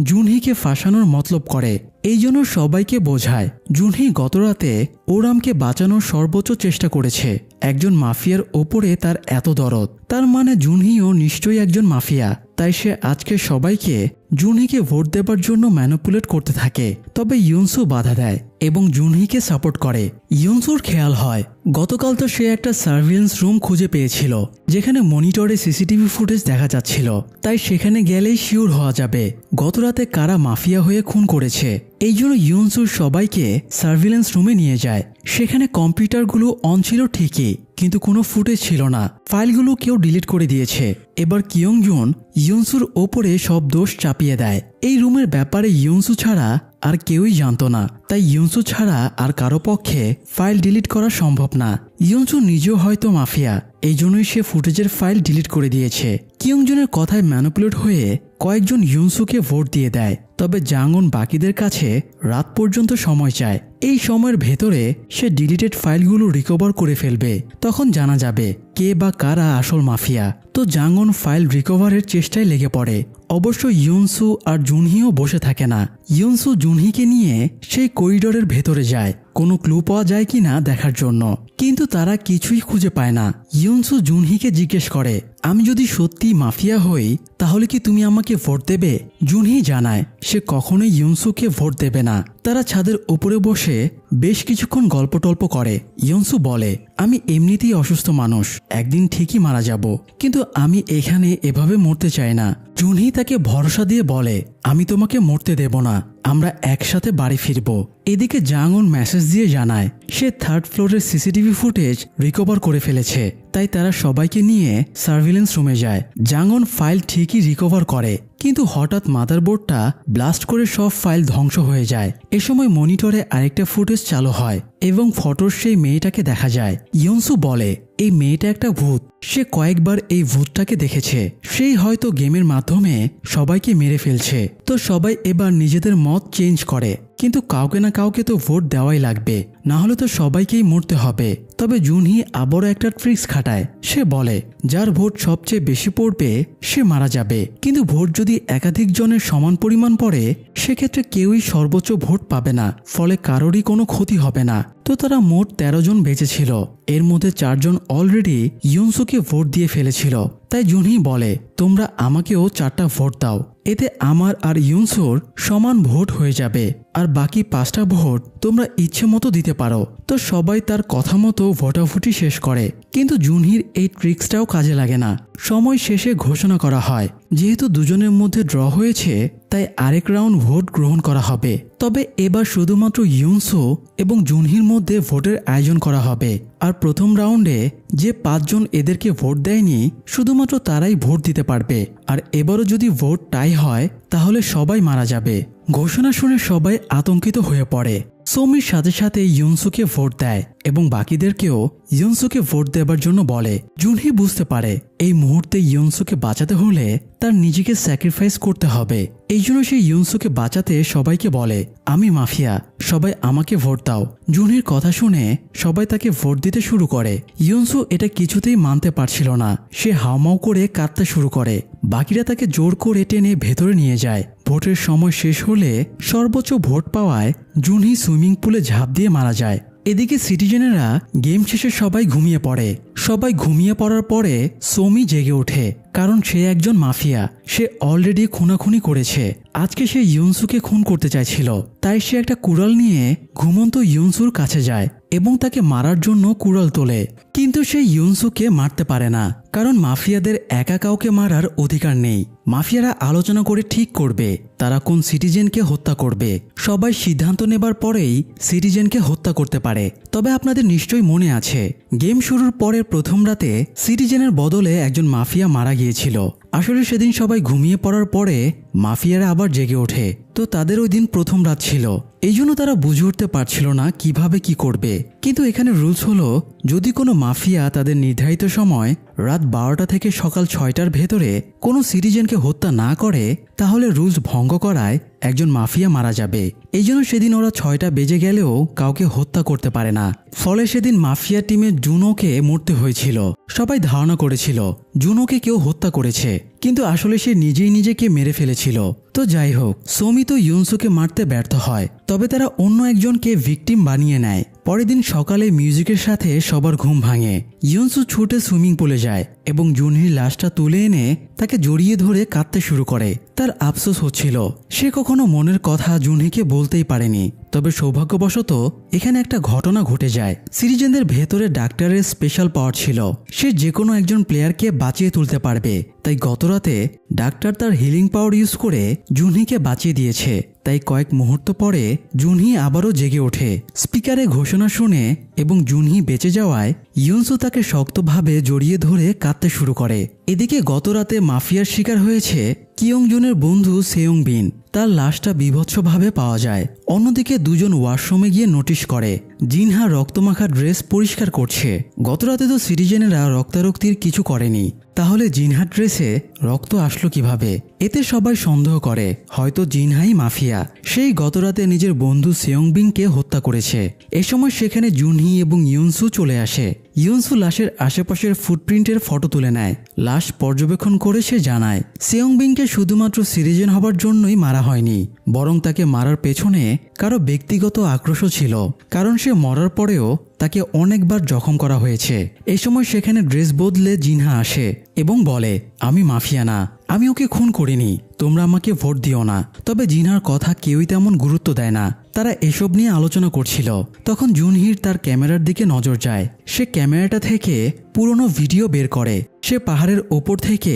জুনহিকে ফাঁসানোর মতলব করে। এই জন্য সবাইকে বোঝায় জুনহি গতরাতে ওরামকে বাঁচানোর সর্বোচ্চ চেষ্টা করেছে। একজন মাফিয়ার ওপরে তার এত দরদ, তার মানে জুনহিও নিশ্চয়ই একজন মাফিয়া। তাই সে আজকে সবাইকে জুনহিকে ভোট দেবার জন্য ম্যানিপুলেট করতে থাকে। তবে ইয়নসু বাধা দেয় এবং জুনহিকে সাপোর্ট করে। ইয়নসুর খেয়াল হয় গতকাল তো সে একটা সার্ভিলেন্স রুম খুঁজে পেয়েছিল যেখানে মনিটরে সিসিটিভি ফুটেজ দেখা যাচ্ছিল। তাই সেখানে গেলেই শিওর হওয়া যাবে গতরাতে কারা মাফিয়া হয়ে খুন করেছে। এই জন্য ইয়নসু সবাইকে সার্ভিলেন্স রুমে নিয়ে যায়। সেখানে কম্পিউটারগুলো অন ছিল ঠিকই, কিন্তু কোনো ফুটেজ ছিল না। ফাইলগুলো কেউ ডিলিট করে দিয়েছে। এবার কিয়ংজুন ইয়নসুর ওপরে সব দোষ চাপিয়ে দেয়। এই রুমের ব্যাপারে ইয়নসু ছাড়া আর কেউই জানতো না। তাই ইয়নসু ছাড়া আর কারো পক্ষে ফাইল ডিলিট করা সম্ভব না। ইয়নসু নিজেও হয়তো মাফিয়া, এই জন্যই সে ফুটেজের ফাইল ডিলিট করে দিয়েছে। কিয়ংজুনের কথায় ম্যানিপুলেট হয়ে কয়েকজন ইয়নসুকে ভোট দিয়ে দেয়। তবে জাংওন বাকিদের কাছে রাত পর্যন্ত সময় চায়। এই সময়ের ভেতরে সে ডিলিটেড ফাইলগুলো রিকভার করে ফেলবে। তখন জানা যাবে কে বা কারা আসল মাফিয়া। তো জাঙ্গন ফাইল রিকভারের চেষ্টায় লেগে পড়ে। অবশ্য ইউনসু আর জুনহিও বসে থাকে না। ইউনসু জুনহিকে নিয়ে সেই করিডোরের ভেতরে যায় কোনো ক্লু পাওয়া যায় কিনা দেখার জন্য, কিন্তু তারা কিছুই খুঁজে পায় না। ইউনসু জুনহিকে জিজ্ঞেস করে, আমি যদি সত্যি মাফিয়া হই তাহলে কি তুমি আমাকে ভোট দেবে? জুনহি জানায় সে কখনোই ইউনসুকে ভোট দেবে না। তারা ছাদের উপরে বসে বেশ কিছুক্ষণ গল্প টল্প করে। ইউনসু বলে, আমি এমনিতেই অসুস্থ মানুষ, একদিন ঠিকই মারা যাব, কিন্তু আমি এখানে এভাবে মরতে চাই না। জুনহি তাকে ভরসা দিয়ে বলে, আমি তোমাকে মরতে দেব না, আমরা একসাথে বাড়ি ফিরব। এদিকে জাঙ্গন মেসেজ দিয়ে জানায় সে 3rd ফ্লোরের সিসিটিভি ফুটেজ রিকভার করে ফেলেছে। তাই তারা সবাইকে নিয়ে সার্ভিলেন্স রুমে যায়। জাঙ্গন ফাইল ঠিকই রিকভার করে, কিন্তু হঠাৎ মাদারবোর্ডটা ব্লাস্ট করে সব ফাইল ধ্বংস হয়ে যায়। এ সময় মনিটরে আরেকটা ফুটেজ চালু হয় এবং ফটোর সেই মেয়েটাকে দেখা যায়। ইউনসু বলে, এই মেয়েটা একটা ভূত, সে কয়েকবার এই ভূতটাকে দেখেছে, সেই হয়তো গেমের মাধ্যমে সবাইকে মেরে ফেলছে। তো সবাই এবার নিজেদের মত চেঞ্জ করে, কিন্তু কাউকে না কাউকে তো ভোট দেওয়াই লাগবে, না হলে তো সবাইকেই মরতে হবে। তবে জুনহি আবারও একটা ট্রিক্স খাটায়। সে বলে, যার ভোট সবচেয়ে বেশি পড়বে সে মারা যাবে, কিন্তু ভোট যদি একাধিক জনের সমান পরিমাণ পড়ে সেক্ষেত্রে কেউই সর্বোচ্চ ভোট পাবে না, ফলে কারোরই কোনো ক্ষতি হবে না। তো তারা মোট 13 জন বেঁচেছিল, এর মধ্যে 4 জন অলরেডি ইউনসুকে ভোট দিয়ে ফেলেছিল। তাই জুনহি বলে, তোমরা আমাকেও 4টা ভোট দাও, এতে আমার আর ইউনসুর সমান ভোট হয়ে যাবে, আর বাকি 5টা ভোট তোমরা ইচ্ছে মতো দিতে পারো। তো সবাই তার কথা মতো ভোটাভুটি শেষ করে, কিন্তু জুনহির এই ট্রিক্সটাও কাজে লাগে না। সময় শেষে ঘোষণা করা হয় যেহেতু দুজনের মধ্যে ড্র হয়েছে তাই আরেক রাউন্ড ভোট গ্রহণ করা হবে। তবে এবার শুধুমাত্র ইউনসু এবং জুনহির মধ্যে ভোটের আয়োজন করা হবে, আর প্রথম রাউন্ডে যে 5 জন এদেরকে ভোট দেয়নি শুধুমাত্র তারাই ভোট দিতে পারবে। আর এবারও যদি ভোট টাই হয় তাহলে সবাই মারা যাবে। ঘোষণা শুনে সবাই আতঙ্কিত হয়ে পড়ে। সোমির সাথে সাথে ইউনসুকে ভোট দেয় এবং বাকিদেরকেও ইউনসুকে ভোট দেবার জন্য বলে। জুনহি বুঝতে পারে এই মুহূর্তে ইউনসুকে বাঁচাতে হলে তার নিজেকে স্যাক্রিফাইস করতে হবে। এই জন্য সে ইউনসুকে বাঁচাতে সবাইকে বলে, আমি মাফিয়া, সবাই আমাকে ভোট দাও। জুনহির কথা শুনে সবাই তাকে ভোট দিতে শুরু করে। ইউনসু এটা কিছুতেই মানতে পারছিল না, সে হাউমাউ করে কাঁদতে শুরু করে। বাকিরা তাকে জোর করে টেনে ভেতরে নিয়ে যায়। ভোটের সময় শেষ হলে সর্বোচ্চ ভোট পাওয়ায় জুনহি সুইমিং পুলে ঝাঁপ দিয়ে মারা যায়। এদিকে সিটিজেনেরা গেম শেষে সবাই ঘুমিয়ে পড়ে। সবাই ঘুমিয়ে পড়ার পরে সোমি জেগে ওঠে, কারণ সে একজন মাফিয়া, সে অলরেডি খুনাখুনি করেছে। আজকে সে ইউনসুকে খুন করতে চাইছিল, তাই সে একটা কুড়াল নিয়ে ঘুমন্ত ইউনসুর কাছে যায় এবং তাকে মারার জন্য কুড়াল তোলে। কিন্তু সে ইউনসুকে মারতে পারে না, কারণ মাফিয়াদের একা কাউকে মারার অধিকার নেই। মাফিয়ারা আলোচনা করে ঠিক করবে তারা কোন সিটিজেনকে হত্যা করবে। সবাই সিদ্ধান্ত নেবার পরেই সিটিজেনকে হত্যা করতে পারে। তবে আপনাদের নিশ্চয়ই মনে আছে গেম শুরুর পরের প্রথম রাতে সিটিজেনের বদলে একজন মাফিয়া মারা গিয়েছিল। আসলে সেদিন সবাই ঘুমিয়ে পড়ার পরে মাফিয়ারা আবার জেগে ওঠে, তো তাদের ওই দিন প্রথম রাত ছিল, এই জন্য তারা বুঝে উঠতে পারছিল না কিভাবে কি করবে। কিন্তু এখানে রুলস হলো, যদি কোনো মাফিয়া তাদের নির্ধারিত সময় রাত 12টা থেকে সকাল 6টার ভেতরে কোনো সিটিজেনকে হত্যা না করে তাহলে রুলস ভঙ্গ করায় একজন মাফিয়া মারা যাবে। এই জন্য সেদিন ওরা 6টা বেজে গেলেও কাউকে হত্যা করতে পারে না। ফলে সেদিন মাফিয়া টিমে জুনোকে মরতে হয়েছিল। সবাই ধারণা করেছিল জুনোকে কেউ হত্যা করেছে, কিন্তু আসলে সে নিজেই নিজেকে মেরে ফেলেছিল। তো যাই হোক, সোমি তো ইউনসুকে মারতে ব্যর্থ হয়, তবে তারা অন্য একজনকে ভিকটিম বানিয়ে নেয়। পরের দিন সকালে মিউজিকের সাথে সবার ঘুম ভাঙে। ইউনসু ছুটে সুইমিং পুলে যায় এবং জুনহির লাশটা তুলে এনে তাকে জড়িয়ে ধরে কাঁদতে শুরু করে। তার আফসোস হচ্ছিল সে কখনো মনের কথা জুনহিকে বলতেই পারেনি। তবে সৌভাগ্যবশত এখানে একটা ঘটনা ঘটে যায়। সিটিজেনদের ভেতরে ডাক্তারের স্পেশাল পাওয়ার ছিল, সে যে কোনো একজন প্লেয়ারকে বাঁচিয়ে তুলতে পারবে। তাই গতরাতে ডাক্তার তার হিলিং পাওয়ার ইউজ করে জুনহিকে বাঁচিয়ে দিয়েছে। তাই কয়েক মুহূর্ত পরে জুনহি আবারও জেগে ওঠে। স্পিকারে ঘোষণা শুনে এবং জুনহি বেঁচে যাওয়ায় ইউনসু তাকে শক্তভাবে জড়িয়ে ধরে কাঁদতে শুরু করে। এদিকে গতরাতে মাফিয়ার শিকার হয়েছে কিয়ংজুনের বন্ধু সেয়ং বিন, তার লাশটা বীভৎসভাবে পাওয়া যায়। অন্যদিকে দুজন ওয়াশরুমে গিয়ে নোটিশ করে জিনহা রক্তমাখা ড্রেস পরিষ্কার করছে। গতরাতে তো সিটিজেনেরা রক্তারক্তির কিছু করেনি, তাহলে জিনহা ড্রেসে রক্ত আসলো কিভাবে? এতে সবাই সন্দেহ করে হয়তো জিনহাই মাফিয়া, সেই গতরাতে নিজের বন্ধু সেয়ংবিংকে হত্যা করেছে। এ সময় সেখানে জুনহি এবং ইউনসু চলে আসে। ইউনসু লাশের আশেপাশের ফুটপ্রিন্টের ফটো তুলে নেয়। লাশ পর্যবেক্ষণ করে সে জানায় সেয়ংবিংকে শুধুমাত্র সিরিজেন হবার জন্যই মারা হয়নি, বরং তাকে মারার পেছনে কারো ব্যক্তিগত আক্রোশ ছিল। কারণ সে মরার পরেও তাকে অনেকবার জখম করা হয়েছে। এই সময় সেখানে ড্রেস বদলে জিনহা আসে এবং বলে, আমি মাফিয়া না, আমি ওকে খুন করিনি, তোমরা আমাকে ভোট দিও না। তবে জিনহার কথা কেউই তেমন গুরুত্ব দেয় না। তারা এসব নিয়ে আলোচনা করছিল। তখন জুনহির তার ক্যামেরার দিকে নজর যায়। সে ক্যামেরাটা থেকে পুরনো ভিডিও বের করে। সে পাহাড়ের ওপর থেকে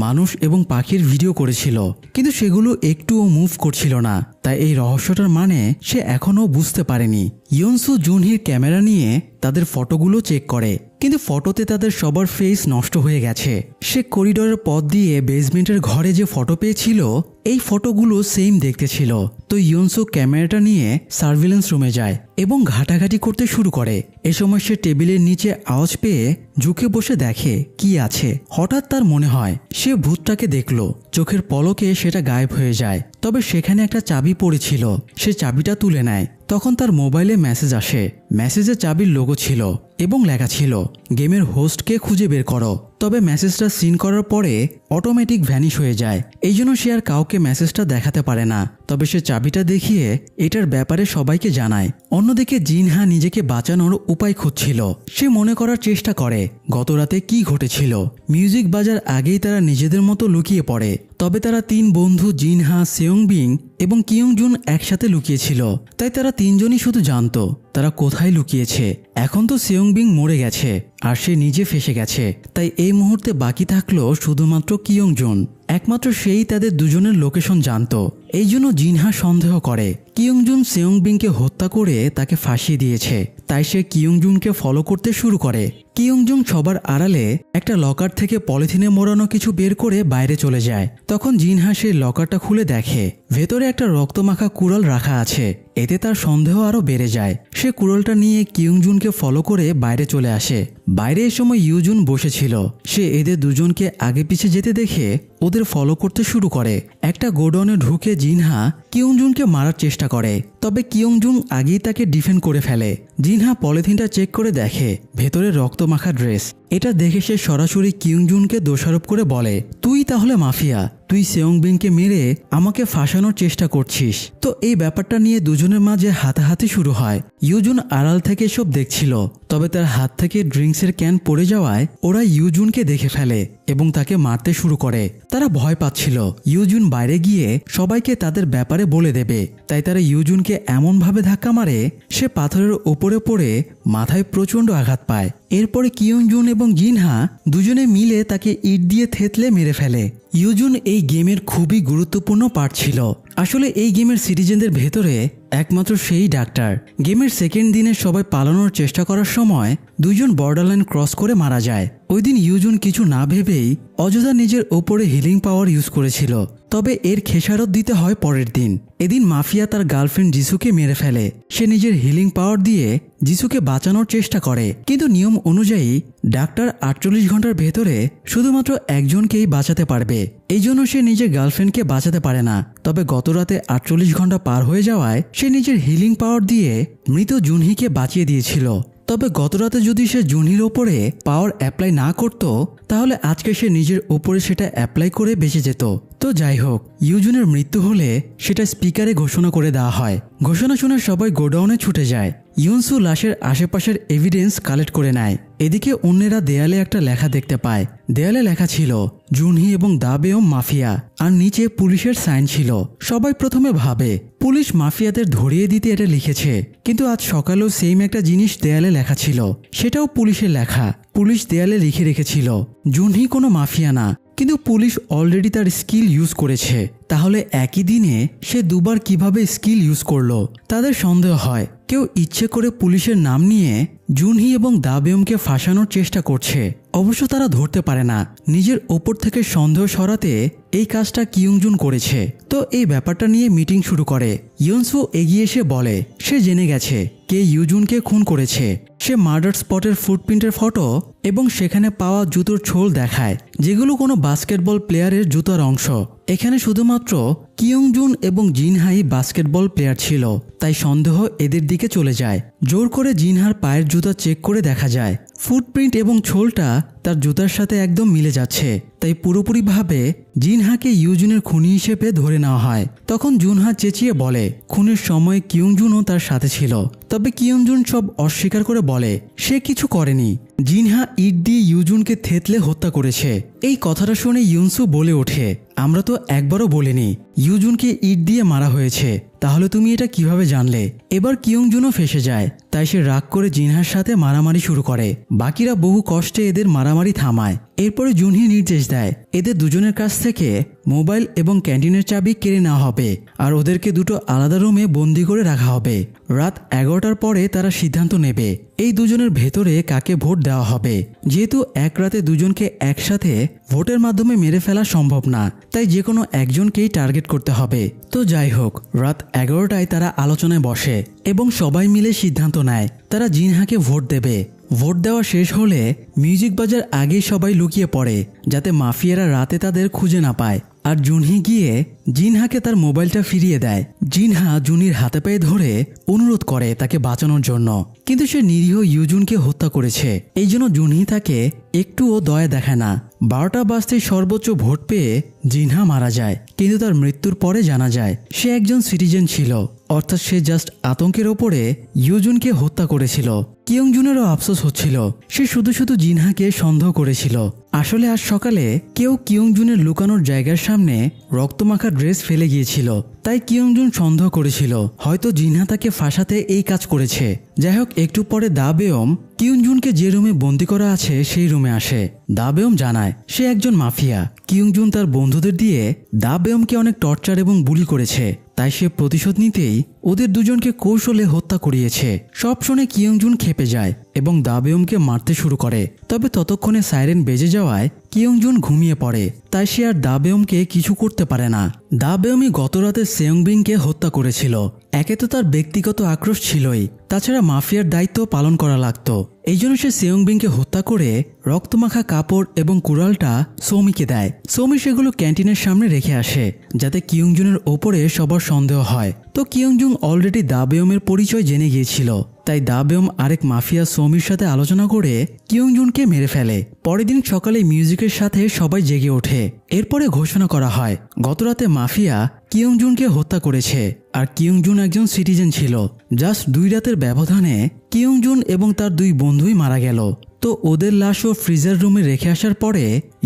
মানুষ এবং পাখির ভিডিও করেছিল, কিন্তু সেগুলো একটুও মুভ করছিল না। তাই এই রহস্যটার মানে সে এখনও বুঝতে পারেনি। ইউনসু জুনহির ক্যামেরা নিয়ে তাদের ফটোগুলো চেক করে, কিন্তু ফটোতে তাদের সবার ফেস নষ্ট হয়ে গেছে। সে করিডোরের পথ দিয়ে বেসমেন্টের ঘরে যে ফটো পেয়েছিল, এই ফটোগুলো সেম দেখতে ছিল। তো ইউনসু ক্যামেরাটা নিয়ে সার্ভিলেন্স রুমে যায় এবং ঘাটাঘাটি করতে শুরু করে। এ সময় সে টেবিলের নিচে আওয়াজ পেয়ে ঝুঁকে বসে দেখে কি আছে। হঠাৎ তার মনে হয় সে ভূতটাকে দেখল। চোখের পলকে সেটা গায়েব হয়ে যায়। তবে সেখানে একটা চাবি পড়েছিল। সে চাবিটা তুলে নেয়। তখন তার মোবাইলে মেসেজ আসে। মেসেজে চাবির লোগো ছিল এবং লেখা ছিল, গেমের হোস্টকে খুঁজে বের করো। তবে মেসেজটা সিন করার পরে অটোমেটিক ভ্যানিশ হয়ে যায়। এই জন্য সে আর কাউকে মেসেজটা দেখাতে পারে না। তবে সে চাবিটা দেখিয়ে এটার ব্যাপারে সবাইকে জানায়। অন্যদিকে জিনহা নিজেকে বাঁচানোর উপায় খুঁজছিল। সে মনে করার চেষ্টা করে গতরাতে কি ঘটেছিল। মিউজিক বাজার আগেই তারা নিজেদের মতো লুকিয়ে পড়ে। তবে তারা তিন বন্ধু জিনহা, সেয়ংবিং এবং কিয়ংজুন একসাথে লুকিয়েছিল। তাই তারা তিনজনই শুধু জানতো তারা কোথায় লুকিয়েছে। এখন তো সেয়ংবিং মরে গেছে আর সে নিজে ফেসে গেছে। তাই এই মুহূর্তে বাকি থাকলো শুধুমাত্র কিয়ংজুন। একমাত্র সেই তাদের দুজনের লোকেশন জানতো। এই জন্য জিনহা সন্দেহ করে কিয়ংজুন সেয়ংবিংকে হত্যা করে তাকে ফাঁসিয়ে দিয়েছে। তাই সে কিয়ংজুনকে ফলো করতে শুরু করে। কিয়ংজুন সবার আড়ালে একটা লকার থেকে পলিথিনে মোড়ানো কিছু বের করে বাইরে চলে যায়। তখন জিনহা সেই লকারটা খুলে দেখে ভেতরে একটা রক্তমাখা কুড়াল রাখা আছে। এতে তার সন্দেহ আরো বেড়ে যায়। সে কুড়ালটা নিয়ে কিয়ংজুনকে ফলো করে বাইরে চলে আসে। বাইরে এ সময় ইউজুন বসেছিল। সে এদের দুজনকে আগে পিছে যেতে দেখে ওদের ফলো করতে শুরু করে। একটা গোডাউনে ঢুকে জিনহা কিয়ংজুনকে মারার চেষ্টা করে। তবে কিয়ংজুন আগেই তাকে ডিফেন্ড করে ফেলে। জিনহা পলিথিনটা চেক করে দেখে ভেতরে রক্তমাখা ড্রেস। এটা দেখে সে সরাসরি কিয়ংজুনকে দোষারোপ করে বলে, তুই তাহলে মাফিয়া, তুই সেয়ংবিংকে মেরে আমাকে ফাঁসানোর চেষ্টা করছিস। তো এই ব্যাপারটা নিয়ে দুজনের মাঝে হাতাহাতি শুরু হয়। ইউজুন আড়াল থেকে সব দেখছিল। তবে তার হাত থেকে ড্রিঙ্কসের ক্যান পড়ে যাওয়ায় ওরা ইউজুনকে দেখে ফেলে এবং তাকে মারতে শুরু করে। তারা ভয় পাচ্ছিল ইউজুন বাইরে গিয়ে সবাইকে তাদের ব্যাপারে বলে দেবে। তাই তারা ইউজুনকে এমনভাবে ধাক্কা মারে সে পাথরের ওপরে পড়ে মাথায় প্রচণ্ড আঘাত পায়। এরপরে কিয়ংজুন এবং জিনহা দুজনে মিলে তাকে ইট দিয়ে থেতলে মেরে ফেলে। ইউজুন এই গেমের খুবই গুরুত্বপূর্ণ পার্ট ছিল। আসলে এই গেমের সিটিজেনদের ভেতরে একমাত্র সেই ডাক্তার। গেমের সেকেন্ড দিনে সবাই পালানোর চেষ্টা করার সময় দুইজন বর্ডারলাইন ক্রস করে মারা যায়। ওই দিন ইউজুন কিছু না ভেবেই অযথা নিজের ওপরে হিলিং পাওয়ার ইউজ করেছিল। তবে এর খেসারত দিতে হয় পরের দিন। এদিন মাফিয়া তার গার্লফ্রেন্ড যিশুকে মেরে ফেলে। সে নিজের হিলিং পাওয়ার দিয়ে যিশুকে বাঁচানোর চেষ্টা করে, কিন্তু নিয়ম অনুযায়ী ডাক্তার 48 ঘন্টার ভেতরে শুধুমাত্র একজনকেই বাঁচাতে পারবে। এই জন্য সে নিজের গার্লফ্রেন্ডকে বাঁচাতে পারে না। তবে গতরাতে 48 ঘন্টা পার হয়ে যাওয়ায় সে নিজের হিলিং পাওয়ার দিয়ে মৃত জুনহিকে বাঁচিয়ে দিয়েছিল। তবে গতরাতে যদি সে জুনহির ওপরে পাওয়ার অ্যাপ্লাই না করত, তাহলে আজকে সে নিজের ওপরে সেটা অ্যাপ্লাই করে বেঁচে যেত। তো যাই হোক, ইউজুনের মৃত্যু হলে সেটা স্পিকারে ঘোষণা করে দেওয়া হয়। ঘোষণা শুনে সবাই গোডাউনে ছুটে যায়। ইউনসু লাশের আশেপাশের এভিডেন্স কালেক্ট করে নেয়। এদিকে অন্যেরা দেয়ালে একটা লেখা দেখতে পায়। দেয়ালে লেখা ছিল জুনহি এবং দাবেয়ম মাফিয়া, আর নিচে পুলিশের সাইন ছিল। সবাই প্রথমে ভাবে পুলিশ মাফিয়াদের ধরিয়ে দিতে এটা লিখেছে, কিন্তু আজ সকালেও সেম একটা জিনিস দেয়ালে লেখা ছিল। সেটাও পুলিশের লেখা। পুলিশ দেয়ালে লিখে রেখেছিল জুনহি কোনো মাফিয়া না, কিন্তু পুলিশ অলরেডি তার স্কিল ইউজ করেছে। তাহলে একই দিনে সে দুবার কিভাবে স্কিল ইউজ করলো? তাদের সন্দেহ হয় কেউ ইচ্ছে করে পুলিশের নাম নিয়ে জুনহি এবং দাবেয়মকে ফাঁসানোর চেষ্টা করছে। অবশ্য তারা ধরতে পারে না। নিজের ওপর থেকে সন্দেহ সরাতে এই কাজটা কিয়ংজুন করেছে। তো এই ব্যাপারটা নিয়ে মিটিং শুরু করে। ইউনসু এগিয়ে এসে বলে সে জেনে গেছে কে ইউজুনকে খুন করেছে। সে মার্ডার স্পটের ফুটপ্রিন্টের ফটো এবং সেখানে পাওয়া জুতোর ছোল দেখায়, যেগুলো কোনো বাস্কেটবল প্লেয়ারের জুতার অংশ। এখানে শুধুমাত্র কিয়ংজুন এবং জিনহাই বাস্কেটবল প্লেয়ার ছিল, তাই সন্দেহ এদের দিকে চলে যায়। জোর করে জিনহার পায়ের জুতা চেক করে দেখা যায় ফুটপ্রিন্ট এবং ছোলটা তার জুতার সাথে একদম মিলে যাচ্ছে, তাই পুরোপুরিভাবে জিনহাকে ইউজুনের খুনি হিসেবে ধরে নেওয়া হয়। তখন জুনহা চেঁচিয়ে বলে খুনের সময় কিয়ংজুনও তার সাথে ছিল, তবে কিয়ংজুন সব অস্বীকার করে বলে সে কিছু করেনি। জিনহা ইট দিয়ে ইউজুনকে থেতলে হত্যা করেছে। এই কথাটা শুনে ইউনসু বলে ওঠে আমরা তো একবারও বলিনি ইউজুনকে ইট দিয়ে মারা হয়েছে, তাহলে তুমি এটা কিভাবে জানলে? এবার কিয়ংজুনও ফেঁসে যায়, তাই সে রাগ করে জিনহার সাথে মারামারি শুরু করে। বাকিরা বহু কষ্টে এদের মারামারি থামায়। এরপরে জুনহি নির্দেশ দেয় এদের দুজনের কাছ থেকে মোবাইল এবং ক্যান্টিনের চাবি কেড়ে নেওয়া হবে আর ওদেরকে দুটো আলাদা রুমে বন্দি করে রাখা হবে। রাত 11টার পরে তারা সিদ্ধান্ত নেবে এই দুজনের ভেতরে কাকে ভোট দেওয়া হবে। যেহেতু এক রাতে দুজনকে একসাথে ভোটের মাধ্যমে মেরে ফেলা সম্ভব না, তাই যে কোনো একজনকেই টার্গেট করতে হবে। তো যাই হোক, রাত 11টায় তারা আলোচনায় বসে এবং সবাই মিলে সিদ্ধান্ত নেয় তারা জিনহাকে ভোট দেবে। ভোট দেওয়া শেষ হলে মিউজিক বাজার আগেই সবাই লুকিয়ে পড়ে যাতে মাফিয়ারা রাতে তাদের খুঁজে না পায়। আর জুনহি গিয়ে জিনহাকে তার মোবাইলটা ফিরিয়ে দেয়। জিনহা জুনির হাতে পায়ে ধরে অনুরোধ করে তাকে বাঁচানোর জন্য, কিন্তু সে নিরীহ ইউজুনকে হত্যা করেছে, এই জন্য জুনহি তাকে একটুও দয়া দেখায় না। 12টা বাজতে সর্বোচ্চ ভোট পেয়ে জিনহা মারা যায়, কিন্তু তার মৃত্যুর পরে জানা যায় সে একজন সিটিজেন ছিল, অর্থাৎ সে জাস্ট আতঙ্কের ওপরে ইউজুনকে হত্যা করেছিল। কিয়ংজুনেরও আফসোস হচ্ছিল, সে শুধু শুধু জিনহাকে সন্দেহ করেছিল। আসলে আজ সকালে কেউ কিয়ংজুনের লুকানোর জায়গার সামনে রক্তমাখা ড্রেস ফেলে গিয়েছিল, তাই কিয়ংজুন সন্দেহ করেছিল হয়তো জিনহা তাকে ফাঁসাতে এই কাজ করেছে। যাই হোক, একটু পরে দাবেয়ম কিয়ংজুনকে যে রুমে বন্দি করা আছে সেই রুমে আসে। দাবেয়ম জানায় সে একজন মাফিয়া। কিয়ংজুন তার বন্ধুদের দিয়ে দাবেয়মকে অনেক টর্চার এবং বুলি করেছে, তাই সে প্রতিশোধ নিতেই ওদের দুজনকে কৌশলে হত্যা করিয়েছে। সব শুনে কিয়ংজুন খেপে যায় এবং দাবেয়মকে মারতে শুরু করে, তবে ততক্ষণে সাইরেন বেজে যাওয়ায় কিয়ংজুন ঘুমিয়ে পড়ে, তাই সে আর দাবেয়মকে কিছু করতে পারে না। দাবেয়মই গতরাতে সেয়ংবিংকে হত্যা করেছিল। একে তো তার ব্যক্তিগত আক্রোশ ছিলই, তাছাড়া মাফিয়ার দায়িত্ব পালন করা লাগতো, এই জন্য সে সেয়ংবিংকে হত্যা করে রক্তমাখা কাপড় এবং কুড়ালটা সৌমিকে দেয়। সৌমি সেগুলো ক্যান্টিনের সামনে রেখে আসে যাতে কিয়ংজুনের ওপরে সবার সন্দেহ হয়। তো কিয়ংজুন অলরেডি দাবেয়মের পরিচয় জেনে গিয়েছিল, তাই দাবেয়ম আরেক মাফিয়া সৌমির সাথে আলোচনা করে কিয়ংজুনকে মেরে ফেলে। পরের দিন সকালে মিউজিকের সাথে সবাই জেগে ওঠে। এরপরে ঘোষণা করা হয় গতরাতে মাফিয়া কিয়ংজুনকে হত্যা করেছে, আর কিয়ংজুন একজন সিটিজেন ছিল। জাস্ট 2 রাতের ব্যবধানে কিয়ংজুন এবং তার 2 বন্ধুই মারা গেল। তো ওদের লাশও ফ্রিজার রুমে রেখে আসার পরে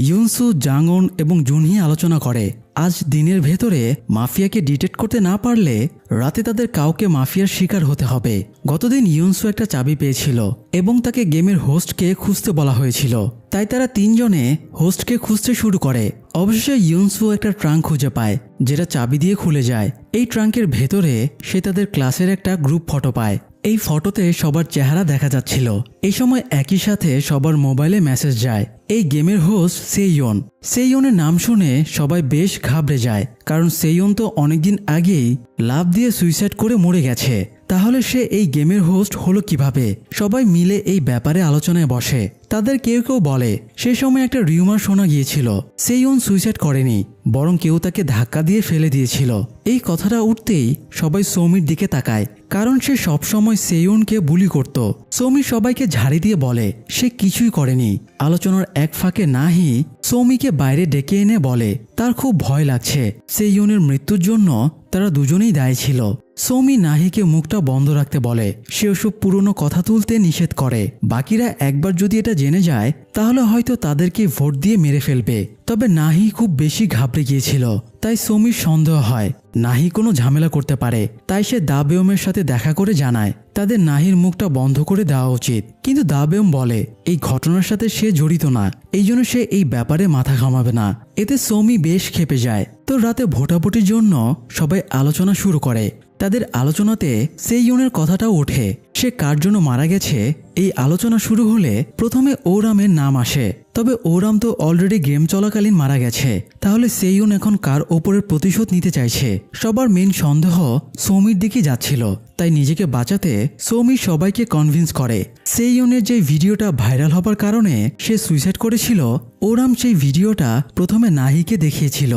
ইউনসু, জাংওন এবং জুনহি আলোচনা করে আজ দিনের ভেতরে মাফিয়াকে ডিটেক্ট করতে না পারলে রাতে তাদের কাউকে মাফিয়ার শিকার হতে হবে। গতদিন ইউনসু একটা চাবি পেয়েছিল এবং তাকে গেমের হোস্টকে খুঁজতে বলা হয়েছিল, তাই তারা 3 জনে হোস্টকে খুঁজতে শুরু করে। অবশেষে ইউনসু একটা ট্রাঙ্ক খুঁজে পায় যেটা চাবি দিয়ে খুলে যায়। এই ট্রাঙ্কের ভেতরে সে তাদের ক্লাসের একটা গ্রুপ ফটো পায়। এই ফটোতে সবার চেহারা দেখা যাচ্ছিল। এই সময় একই সাথে সবার মোবাইলে মেসেজ যায়। এই গেমের হোস্ট সেইয়ন। সেইয়নের নাম শুনে সবাই বেশ ঘাবড়ে যায়, কারণ সেইয়ন তো অনেকদিন আগেই লাফ দিয়ে সুইসাইড করে মরে গেছে। তাহলে সে এই গেমের হোস্ট হলো কিভাবে? সবাই মিলে এই ব্যাপারে আলোচনায় বসে। তাদের কেউ কেউ বলে সে সময় একটা রিউমার শোনা গিয়েছিল সেইয়ন সুইসাইড করেনি, বরং কেউ তাকে ধাক্কা দিয়ে ফেলে দিয়েছিল। এই কথাটা উঠতেই সবাই সৌমির দিকে তাকায়, কারণ সে সবসময় সেইয়নকে বুলি করত। সৌমি সবাইকে ঝাড়ি দিয়ে বলে সে কিছুই করেনি। আলোচনার এক ফাঁকে নাহি সৌমিকে বাইরে ডেকে এনে বলে তার খুব ভয় লাগছে, সেইয়নের মৃত্যুর জন্য তারা দুজনেই দায়ী ছিল। সৌমি নাহিকে মুখটা বন্ধ রাখতে বলে, সে ওসব পুরনো কথা তুলতে নিষেধ করে। বাকিরা একবার যদি এটা জেনে যায় তাহলে হয়তো তাদেরকে ভোট দিয়ে মেরে ফেলবে। তবে নাহি খুব বেশি ঘাবড়ে গিয়েছিল, তাই সৌমির সন্দেহ হয় নাহি কোনো ঝামেলা করতে পারে। তাই সে দাবেয়মের সাথে দেখা করে জানায় তাদের নাহির মুখটা বন্ধ করে দেওয়া উচিত। কিন্তু দাবেয়ম বলে এই ঘটনার সাথে সে জড়িত না, এই জন্য সে এই ব্যাপারে মাথা ঘামাবে না। এতে সৌমি বেশ ক্ষেপে যায়। তো রাতে ভোটাভুটির জন্য সবাই আলোচনা শুরু করে। তাদের আলোচনাতে সেইয়নের কথাটাও ওঠে, সে কার জন্য মারা গেছে। এই আলোচনা শুরু হলে প্রথমে ওরামের নাম আসে, তবে ওরাম তো অলরেডি গেম চলাকালীন মারা গেছে। তাহলে সেইয়ন এখন কার ওপরের প্রতিশোধ নিতে চাইছে? সবার মেন সন্দেহ সৌমির দিকে যাচ্ছিল, তাই নিজেকে বাঁচাতে সৌমি সবাইকে কনভিন্স করে সেইয়নের যে ভিডিওটা ভাইরাল হবার কারণে সে সুইসাইড করেছিল, ওরাম সেই ভিডিওটা প্রথমে নাহিকে দেখিয়েছিল।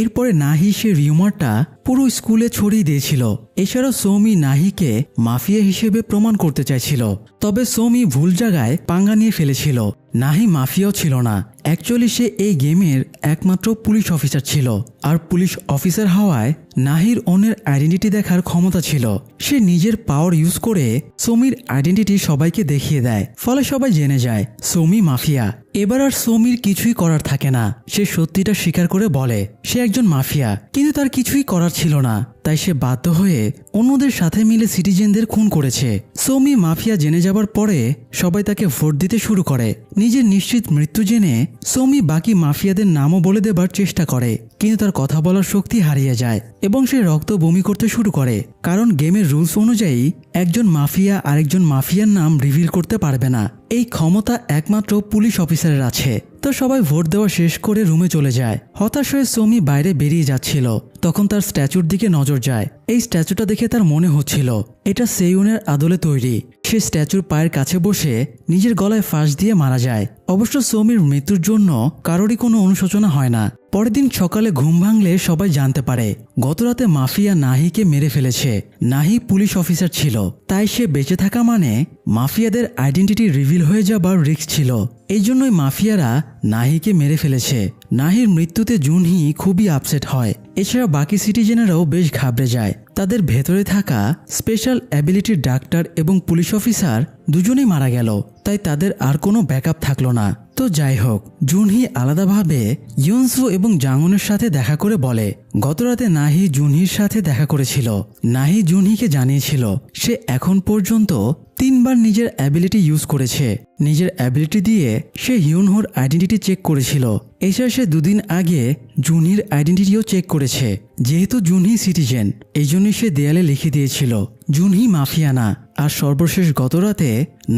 এরপরে নাহি সে রিউমারটা পুরো স্কুলে ছড়িয়ে দিয়েছিল। এছাড়াও সৌমি নাহিকে মাফিয়া হিসেবে প্রমাণ করতে চাইছিল, তবে সৌমি ভুল জায়গায় পাঙ্গা নিয়ে ফেলেছিল। নাহি মাফিয়াও ছিল না, অ্যাকচুয়ালি সে এই গেমের একমাত্র পুলিশ অফিসার ছিল। আর পুলিশ অফিসার হওয়ায় নাহির অন্যের আইডেন্টিটি দেখার ক্ষমতা ছিল। সে নিজের পাওয়ার ইউজ করে সৌমির আইডেন্টিটি সবাইকে দেখিয়ে দেয়, ফলে সবাই জেনে যায় সৌমি মাফিয়া। এবার আর সৌমির কিছুই করার থাকে না, সে সত্যিটা স্বীকার করে বলে সে একজন মাফিয়া, কিন্তু তার কিছুই করার ছিল না, তাই সে বাধ্য হয়ে অন্যদের সাথে মিলে সিটিজেনদের খুন করেছে। সৌমি মাফিয়া জেনে যাবার পরে সবাই তাকে ভোট দিতে শুরু করে। নিজের নিশ্চিত মৃত্যু জেনে সৌমি বাকি মাফিয়াদের নামও বলে দেবার চেষ্টা করে, কিন্তু তার কথা বলার শক্তি হারিয়ে যায় এবং সে রক্ত বমি করতে শুরু করে, কারণ গেমের রুলস অনুযায়ী একজন মাফিয়া আরেকজন মাফিয়ার নাম রিভিল করতে পারবে না। এই ক্ষমতা একমাত্র পুলিশ অফিসারের আছে। তো সবাই ভোট দেওয়া শেষ করে রুমে চলে যায়। হতাশ হয়ে সৌমি বাইরে বেরিয়ে যাচ্ছিল, তখন তার স্ট্যাচুর দিকে নজর যায়। এই স্ট্যাচুটা দেখে তার মনে হচ্ছিল এটা সেয়ুনের আদলে তৈরি। সে স্ট্যাচুর পায়ের কাছে বসে নিজের গলায় ফাঁস দিয়ে মারা যায়। অবশ্য সৌমির মৃত্যুর জন্য কারোরই কোনো অনুশোচনা হয় না। পরের দিন সকালে ঘুম ভাঙলে সবাই জানতে পারে গতরাতে মাফিয়া নাহিকে মেরে ফেলেছে। নাহি পুলিশ অফিসার ছিল, তাই সে বেঁচে থাকা মানে মাফিয়াদের আইডেন্টিটি রিভিল হয়ে যাবার রিস্ক ছিল। এই জন্যই মাফিয়ারা নাহিকে মেরে ফেলেছে। নাহির মৃত্যুতে জুনহি খুবই আপসেট হয়। এছাড়া বাকি সিটিজেনেরাও বেশ ঘাবড়ে যায়। তাদের ভেতরে থাকা স্পেশাল অ্যাবিলিটির ডাক্তার এবং পুলিশ অফিসার দুজনেই মারা গেল, তাই তাদের আর কোনো ব্যাকআপ থাকলো না। তো যাই হোক, জুনহি আলাদাভাবে ইয়নসু এবং জাঙ্গনের সাথে দেখা করে বলে গতরাতে নাহি জুনহির সাথে দেখা করেছিল। নাহি জুনহিকে জানিয়েছিল সে এখন পর্যন্ত 3 বার নিজের অ্যাবিলিটি ইউজ করেছে। নিজের অ্যাবিলিটি দিয়ে সে হিউনহোর আইডেন্টিটি চেক করেছিল। এছাড়া সে 2 দিন আগে জুনহির আইডেন্টিটিও চেক করেছে। যেহেতু জুনহি সিটিজেন, এই জন্যই সে দেয়ালে লিখে দিয়েছিল জুনহি মাফিয়া না। আর সর্বশেষ গতরাতে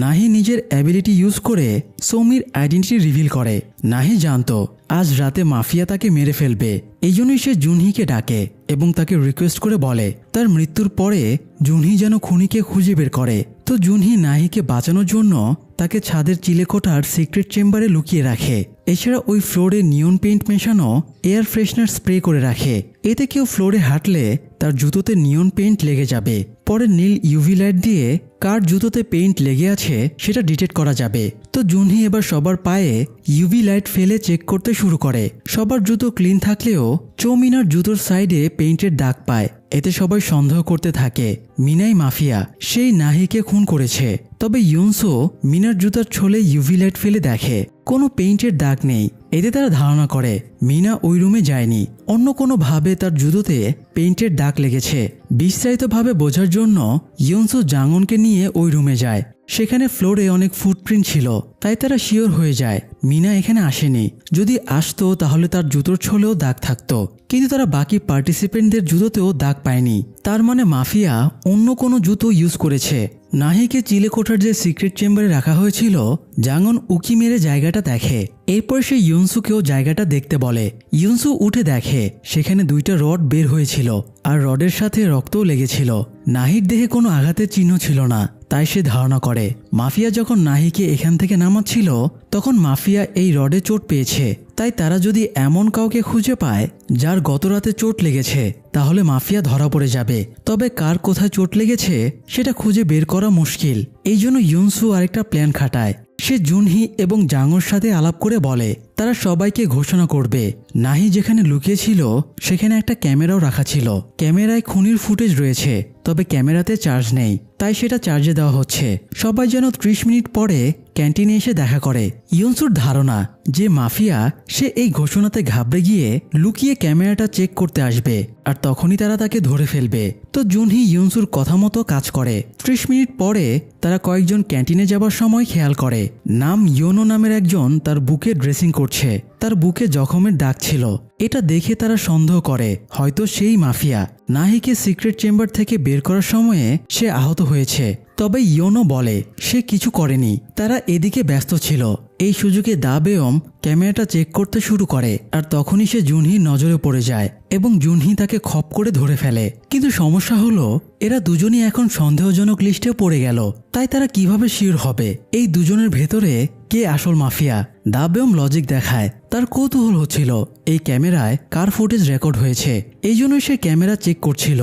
নাহি নিজের অ্যাবিলিটি ইউজ করে সৌমির আইডেন্টিটি রিভিল করে। নাহি জানতো আজ রাতে মাফিয়া তাকে মেরে ফেলবে, এই জন্যই সে জুনহিকে ডাকে এবং তাকে রিকোয়েস্ট করে বলে তার মৃত্যুর পরে জুনহি যেন খুনিকে খুঁজে বের করে। তো জুনহি নাহিকে বাঁচানোর জন্য তাকে ছাদের চিলেকোঠার সিক্রেট চেম্বারে লুকিয়ে রাখে। এছাড়া ওই ফ্লোরে নিয়ন পেইন্ট মেশানো এয়ার ফ্রেশনার স্প্রে করে রাখে, এতে কেউ ফ্লোরে হাঁটলে তার জুতোতে নিয়ন পেইন্ট লেগে যাবে। পরে নীল ইউভি লাইট দিয়ে কার জুতোতে পেইন্ট লেগে আছে সেটা ডিটেক্ট করা যাবে। তো জুনহি এবার সবার পায়ে ইউভি লাইট ফেলে চেক করতে শুরু করে। সবার জুতো ক্লিন থাকলেও চৌমিনার জুতোর সাইডে পেইন্টের দাগ পায়। এতে সবাই সন্দেহ করতে থাকে মিনাই মাফিয়া, সেই নাহিকে খুন করেছে। তবে ইয়নসো মিনার জুতার ছোলে ইউভি লাইট ফেলে দেখে কোনো পেইন্টের দাগ নেই। এতে তারা ধারণা করে মিনা ওই রুমে যায়নি, অন্য কোনোভাবে তার জুতোতে পেইন্টের দাগ লেগেছে। বিস্তারিতভাবে বোঝার জন্য ইয়নসো জাঙ্গনকে নিয়ে ওই রুমে যায়। সেখানে ফ্লোরে অনেক ফুটপ্রিন্ট ছিল, তাই তারা শিওর হয়ে যায় মিনা এখানে আসেনি। যদি আসতো তাহলে তার জুতোর ছোলেও দাগ থাকতো, কিন্তু তারা বাকি পার্টিসিপেন্টদের জুতোতেও দাগ পায়নি। তার মানে মাফিয়া অন্য কোনো জুতো ইউজ করেছে। নাহিকে চিলেকোঠার যে সিক্রেট চেম্বারে রাখা হয়েছিল, জাঙ্গন উকি মেরে জায়গাটা দেখে। এরপর সে ইয়নসুকেও জায়গাটা দেখতে বলে। ইয়নসু উঠে দেখে সেখানে 2টা রড বের হয়েছিল আর রডের সাথে রক্তও লেগেছিল। নাহির দেহে কোনো আঘাতের চিহ্ন ছিল না, তাই সে ধারণা করে মাফিয়া যখন নাহিকে এখান থেকে নামাচ্ছিল তখন মাফিয়া এই রডে চোট পেয়েছে। তাই তারা যদি এমন কাউকে খুঁজে পায় যার গতরাতে চোট লেগেছে তাহলে মাফিয়া ধরা পড়ে যাবে। তবে কার কোথায় চোট লেগেছে সেটা খুঁজে বের করা মুশকিল। এই জন্য ইয়নসু আরেকটা প্ল্যান খাটায়। সে জুনহি এবং জাঙ্গোর সাথে আলাপ করে বলে তারা সবাইকে ঘোষণা করবে নাহি যেখানে লুকিয়েছিল সেখানে একটা ক্যামেরাও রাখা ছিল। ক্যামেরায় খুনির ফুটেজ রয়েছে, তবে ক্যামেরাতে চার্জ নেই, তাই সেটা চার্জে দেওয়া হচ্ছে। সবাই যেন 30 মিনিট পরে ক্যান্টিনে এসে দেখা করে। ইয়নসুর ধারণা যে মাফিয়া সে এই ঘোষণাতে ঘাবড়ে গিয়ে লুকিয়ে ক্যামেরাটা চেক করতে আসবে আর তখনই তারা তাকে ধরে ফেলবে। তো জুনহি ইয়নসুর কথা মতো কাজ করে। 30 মিনিট পরে তারা কয়েকজন ক্যান্টিনে যাবার সময় খেয়াল করে নাম ইয়োনো নামের একজন তার বুকে ড্রেসিং করছে। তার বুকে জখমের দাগ ছিল। এটা দেখে তারা সন্দেহ করে হয়তো সেই মাফিয়া। নাহিকে সিক্রেট চেম্বার থেকে বের করার সময়ে সে আহত হয়েছে, তবে ইয়োনো বলে সে কিছু করেনি, তারা এদিকে ব্যস্ত ছিল। এই সুযোগে দাবেয়ম ক্যামেরাটা চেক করতে শুরু করে আর তখনই সে জুনহির নজরে পড়ে যায় এবং জুনহি তাকে খপ করে ধরে ফেলে। কিন্তু সমস্যা হলো এরা দুজনই এখন সন্দেহজনক লিস্টে পড়ে গেল। তাই তারা কিভাবে শিওর হবে এই দুজনের ভেতরে কে আসল মাফিয়া? দাবেয়ম লজিক দেখায় তার কৌতূহল হচ্ছিল এই ক্যামেরায় কার ফুটেজ রেকর্ড হয়েছে, এই জন্য সে ক্যামেরা চেক করছিল।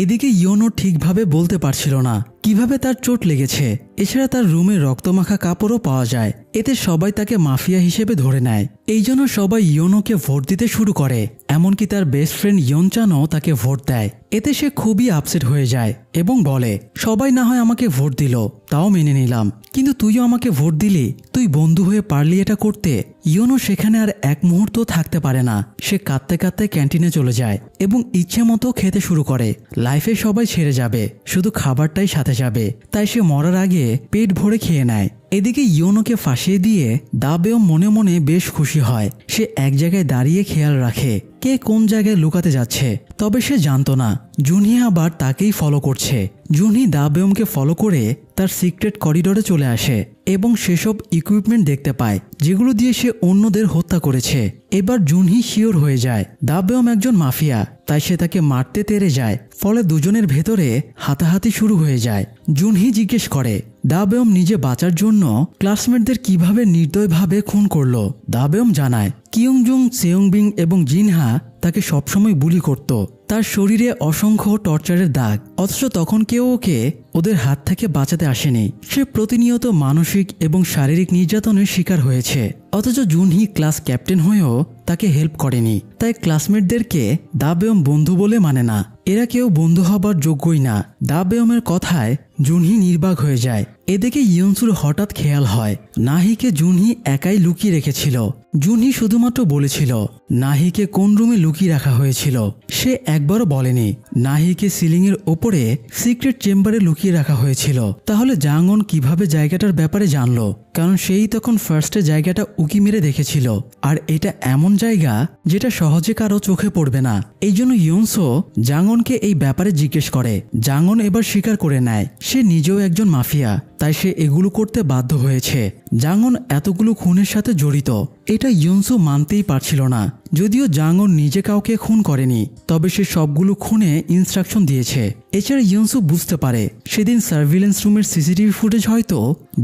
এদিকে ইয়নো ঠিকভাবে বলতে পারছিল না কিভাবে তার চোট লেগেছে। এছাড়া তার রুমে রক্তমাখা কাপড়ও পাওয়া যায়, এতে সবাই তাকে মাফিয়া হিসেবে ধরে নেয়। এই জন্য সবাই ইয়নোকে ভোট দিতে শুরু করে, এমনকি তার বেস্ট ফ্রেন্ড ইয়নচানও তাকে ভোট দেয়। এতে সে খুবই আপসেট হয়ে যায় এবং বলে, সবাই না হয় আমাকে ভোট দিল, তাও মেনে নিলাম, কিন্তু তুইও আমাকে ভোট দিলি, তুই বন্ধু হয়ে পারলি এটা করতে। ইয়নো সেখানে আর এক মুহূর্ত থাকতে পারে না, সে কাঁদতে কাঁদতে ক্যান্টিনে চলে যায় এবং ইচ্ছে মতো খেতে শুরু করে। লাইফে সবাই ছেড়ে যাবে, শুধু খাবারটাই সাথে যাবে, তাই সে মরার আগে পেট ভরে খেয়ে নেয়। এদিকে ইয়নোকে ফাঁসিয়ে দিয়ে দাবেও মনে মনে বেশ খুশি হয়। সে এক জায়গায় দাঁড়িয়ে খেয়াল রাখে কে কোন জায়গায় লুকাতে যাচ্ছে, তবে সে জানতো না জুনহি আবার তাকেই ফলো করছে। জুনহি দাবেয়মকে ফলো করে তার সিক্রেট করিডোরে চলে আসে এবং সেসব ইকুইপমেন্ট দেখতে পায় যেগুলো দিয়ে সে অন্যদের হত্যা করেছে। এবার জুনহি শিওর হয়ে যায় দাবেয়ম একজন মাফিয়া, তাই সে তাকে মারতে তেড়ে যায়। ফলে দুজনের ভেতরে হাতাহাতি শুরু হয়ে যায়। জুনহি জিজ্ঞেস করে দাবেয়ম নিজে বাঁচার জন্য ক্লাসমেটদের কিভাবে নির্দয়ভাবে খুন করলো। দাবেয়ম জানায় কিয়ংজুং, সেয়ংবিং এবং জিনহা তাকে সবসময় বুলি করত, তার শরীরে অসংখ্য টর্চারের দাগ, অথচ তখন কেউ ওকে ওদের হাত থেকে বাঁচাতে আসেনি। সে প্রতিনিয়ত মানসিক এবং শারীরিক নির্যাতনের শিকার হয়েছে, অথচ জুনহি ক্লাস ক্যাপ্টেন হয়েও তাকে হেল্প করেনি। তাই ক্লাসমেটদেরকে দাবেয়ম বন্ধু বলে মানে না, এরা কেউ বন্ধু হবার যোগ্যই না। দাবেয়মের কথায় জুনহি নির্বাক হয়ে যায়। এদিকে ইয়নসুর হঠাৎ খেয়াল হয় নাহিকে জুনহি একাই লুকিয়ে রেখেছিল। জুনহি শুধুমাত্র বলেছিল নাহিকে কোন রুমে লুকিয়ে রাখা হয়েছিল, সে একবারও বলেনি নাহিকে সিলিংয়ের ওপরে সিক্রেট চেম্বারে লুকিয়ে রাখা হয়েছিল। তাহলে জাঙ্গন কিভাবে জায়গাটার ব্যাপারে জানলো? কারণ সেই তখন ফার্স্টে জায়গাটা উকি মেরে দেখেছিল, আর এটা এমন জায়গা যেটা সহজে কারো চোখে পড়বে না। এই জন্য ইয়নসো জাঙ্গনকে এই ব্যাপারে জিজ্ঞেস করে। জাঙ্গন এবার স্বীকার করে নেয় সে নিজেও একজন মাফিয়া, তাই সে এগুলো করতে বাধ্য হয়েছে। জাঙ্গন এতগুলো খুনের সাথে জড়িত, এটা ইয়নসো মানতেই পারছিল না। যদিও জাঙ্গন নিজে কাউকে খুন করেনি, তবে সে সবগুলো খুনে ইনস্ট্রাকশন দিয়েছে। এছাড়া ইয়নসো বুঝতে পারে সেদিন সার্ভিলেন্স রুমের সিসিটিভি ফুটেজ হয়তো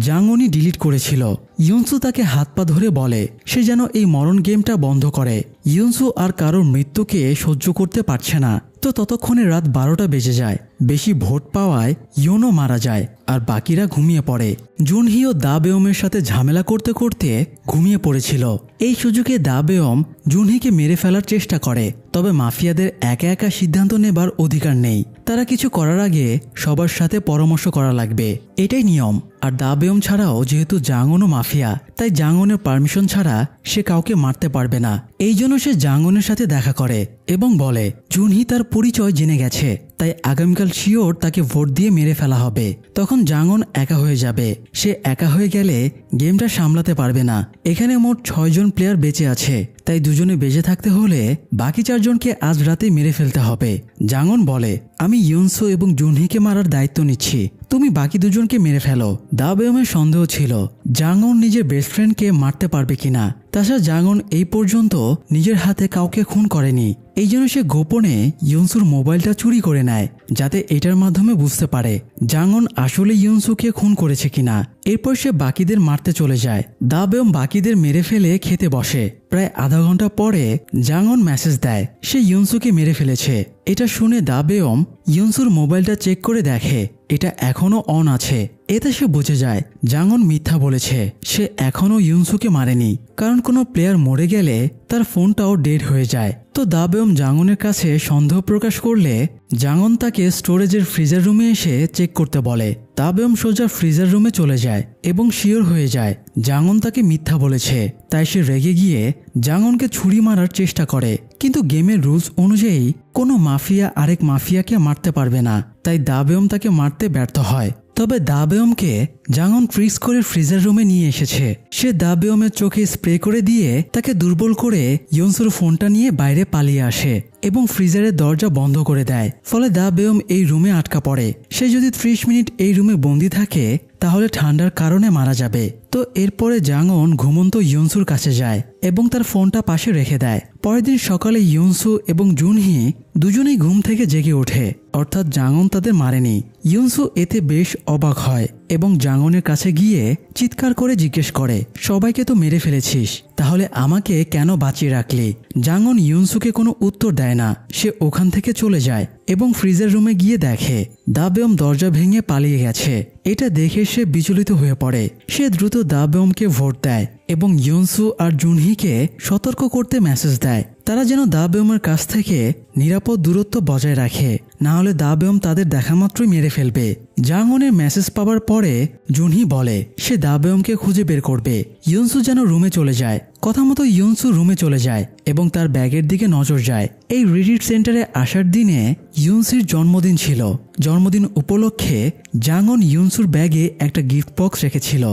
জাঙ্গনই ডিলিট করেছিল। ইয়নসো তাকে হাত পা ধরে বলে সে যেন এই মরণ গেমটা বন্ধ করে। ইয়নসো আর কারোর মৃত্যুকে সহ্য করতে পারছে না। তো ততক্ষণে রাত 12টা বেজে যায়। বেশি ভোট পাওয়ায় ইয়নো মারা যায় আর বাকিরা ঘুমিয়ে পড়ে। জুনহিও দাবেয়মের সাথে ঝামেলা করতে করতে ঘুমিয়ে পড়েছিল। এই সুযোগে দাবেয়ম জুনহিকে মেরে ফেলার চেষ্টা করে, তবে মাফিয়াদের একা একা সিদ্ধান্ত নেবার অধিকার নেই। তারা কিছু করার আগে সবার সাথে পরামর্শ করা লাগবে, এটাই নিয়ম। আর দাবেয়ম ছাড়াও যেহেতু জাঙ্গনও মাফিয়া, তাই জাঙ্গনের পারমিশন ছাড়া সে কাউকে মারতে পারবে না। এই জন্য সে জাঙ্গনের সাথে দেখা করে এবং বলে জুনহি তার পরিচয় জেনে গেছে, তাই আগামীকাল শিওর তাকে ভোট দিয়ে মেরে ফেলা হবে। তখন জাঙ্গন একা হয়ে যাবে। সে একা হয়ে গেলে গেমটা সামলাতে পারবে না। এখানে মোট 6 জন প্লেয়ার বেঁচে আছে, তাই দুজনে বেঁচে থাকতে হলে বাকি 4 জনকে আজ রাতে মেরে ফেলতে হবে। জাঙ্গন বলে আমি ইয়নসো এবং জুনহিকে মারার দায়িত্ব নিচ্ছি, তুমি বাকি দুজনকে মেরে ফেলো। দাবেয়মের সন্দেহ ছিল জাঙ্গন নিজের বেস্ট ফ্রেন্ডকে মারতে পারবে কিনা। তাছাড়া জাঙ্গন এই পর্যন্ত নিজের হাতে কাউকে খুন করেনি। এই জন্য সে গোপনে ইয়নসুর মোবাইলটা চুরি করে নেয়, যাতে এটার মাধ্যমে বুঝতে পারে জাঙ্গন আসলে ইয়নসুকে খুন করেছে কিনা। এরপর সে বাকিদের মারতে চলে যায়। দাবেয়ম বাকিদের মেরে ফেলে খেতে বসে। প্রায় আধা ঘন্টা পরে জাঙ্গন মেসেজ দেয় সে ইয়নসুকে মেরে ফেলেছে। এটা শুনে দাবেয়ম ইয়নসুর মোবাইলটা চেক করে দেখে এটা এখনো অন আছে। এতে সে বুঝে যায় জাঙ্গন মিথ্যা বলেছে, সে এখনো ইয়নসুকে মারেনি। কারণ কোনো প্লেয়ার মরে গেলে তার ফোনটাও ডেড হয়ে যায়। তো দাবেয়ম জাঙ্গনের কাছে সন্দেহ প্রকাশ করলে জাঙ্গন তাকে স্টোরেজের ফ্রিজার রুমে এসে চেক করতে বলে। দাবেয়ম সোজা ফ্রিজার রুমে চলে যায় এবং শিওর হয়ে যায় জাঙ্গন তাকে মিথ্যা বলেছে। তাই সে রেগে গিয়ে জাঙ্গনকে ছুরি মারার চেষ্টা করে, কিন্তু গেমের রুলস অনুযায়ী কোনো মাফিয়া আরেক মাফিয়াকে মারতে পারবে না, তাই দাবেয়ম তাকে মারতে ব্যর্থ হয়। তবে দাবেয়মকে জাঙ্গন ট্রিক্স করে ফ্রিজার রুমে নিয়ে এসেছে। সে দাবেয়মের চোখে স্প্রে করে দিয়ে তাকে দুর্বল করে ইয়নসুর ফোনটা নিয়ে বাইরে পালিয়ে আসে এবং ফ্রিজারের দরজা বন্ধ করে দেয়। ফলে দাবেয়ম এই রুমে আটকা পড়ে। সে যদি 30 মিনিট এই রুমে বন্দি থাকে তাহলে ঠান্ডার কারণে মারা যাবে। তো এরপরে জাঙ্গন ঘুমন্ত ইয়নসুর কাছে যায় এবং তার ফোনটা পাশে রেখে দেয়। পরের দিন সকালে ইয়নসু এবং জুনহি দুজনেই ঘুম থেকে জেগে ওঠে, অর্থাৎ জাঙ্গন তাদের মারেনি। ইয়নসু এতে বেশ অবাক হয় এবং জাঙ্গনের কাছে গিয়ে চিৎকার করে জিজ্ঞেস করে, সবাইকে তো মেরে ফেলেছিস, তাহলে আমাকে কেন বাঁচিয়ে রাখলি? জাঙ্গন ইউনসুকে কোনো উত্তর দেয় না। সে ওখান থেকে চলে যায় এবং ফ্রিজের রুমে গিয়ে দেখে দাবেয়ম দরজা ভেঙে পালিয়ে গেছে। এটা দেখে সে বিচলিত হয়ে পড়ে। সে দ্রুত দাবেয়মকে ভোট দেয় এবং ইউনসু আর জুনহিকে সতর্ক করতে মেসেজ দেয় তারা যেন দাবেয়মের কাছ থেকে নিরাপদ দূরত্ব বজায় রাখে, না হলে দাবেয়ম তাদের দেখামাত্রই মেরে ফেলবে। জাঙ্গনের মেসেজ পাওয়ার পরে জুনহি বলে সে দাবেয়মকে খুঁজে বের করবে। ইউনসু যেন রুমে চলে যায়। কথা মতো ইউনসু রুমে চলে যায় এবং তার ব্যাগের দিকে নজর যায়। এই রিট্রিট সেন্টারে আসার দিনে ইউনসির জন্মদিন ছিল। জন্মদিন উপলক্ষে জাঙ্গন ইউনসুর ব্যাগে একটা গিফট বক্স রেখেছিল।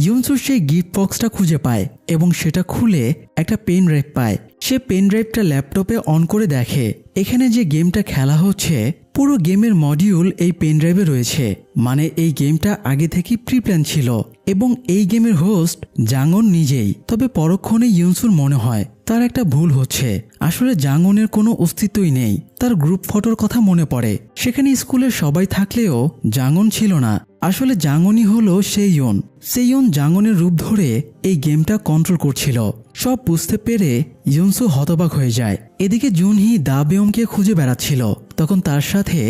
ইউনসুর সেই গিফট বক্সটা খুঁজে পায় এবং সেটা খুলে একটা পেন ড্রাইভ পায়। সে পেন ড্রাইভটা ল্যাপটপে অন করে দেখে এখানে যে গেমটা খেলা হচ্ছে পুরো গেমের মডিউল এই পেন ড্রাইভে রয়েছে। মানে এই গেমটা আগে থেকেই প্রি প্ল্যান ছিল এবং এই গেমের হোস্ট জাঙ্গন নিজেই। তবে পরক্ষণে ইউনসুর মনে হয় তার একটা ভুল হচ্ছে। আসলে জাঙ্গনের কোনো অস্তিত্বই নেই। তার গ্রুপ ফটোর কথা মনে পড়ে, সেখানে স্কুলের সবাই থাকলেও জাঙ্গন ছিল না। আসলে জাঙ্গনই হলো সেইয়ন। সেইয়ন জাঙ্গনের রূপ ধরে এই গেমটা কন্ট্রোল করছিল। সব বুঝতে পেরে ইউনসু হতবাক হয়ে যায়। এদিকে জুনহি দাবেয়মকে খুঁজে বেড়াচ্ছিল, তখন তার সাথে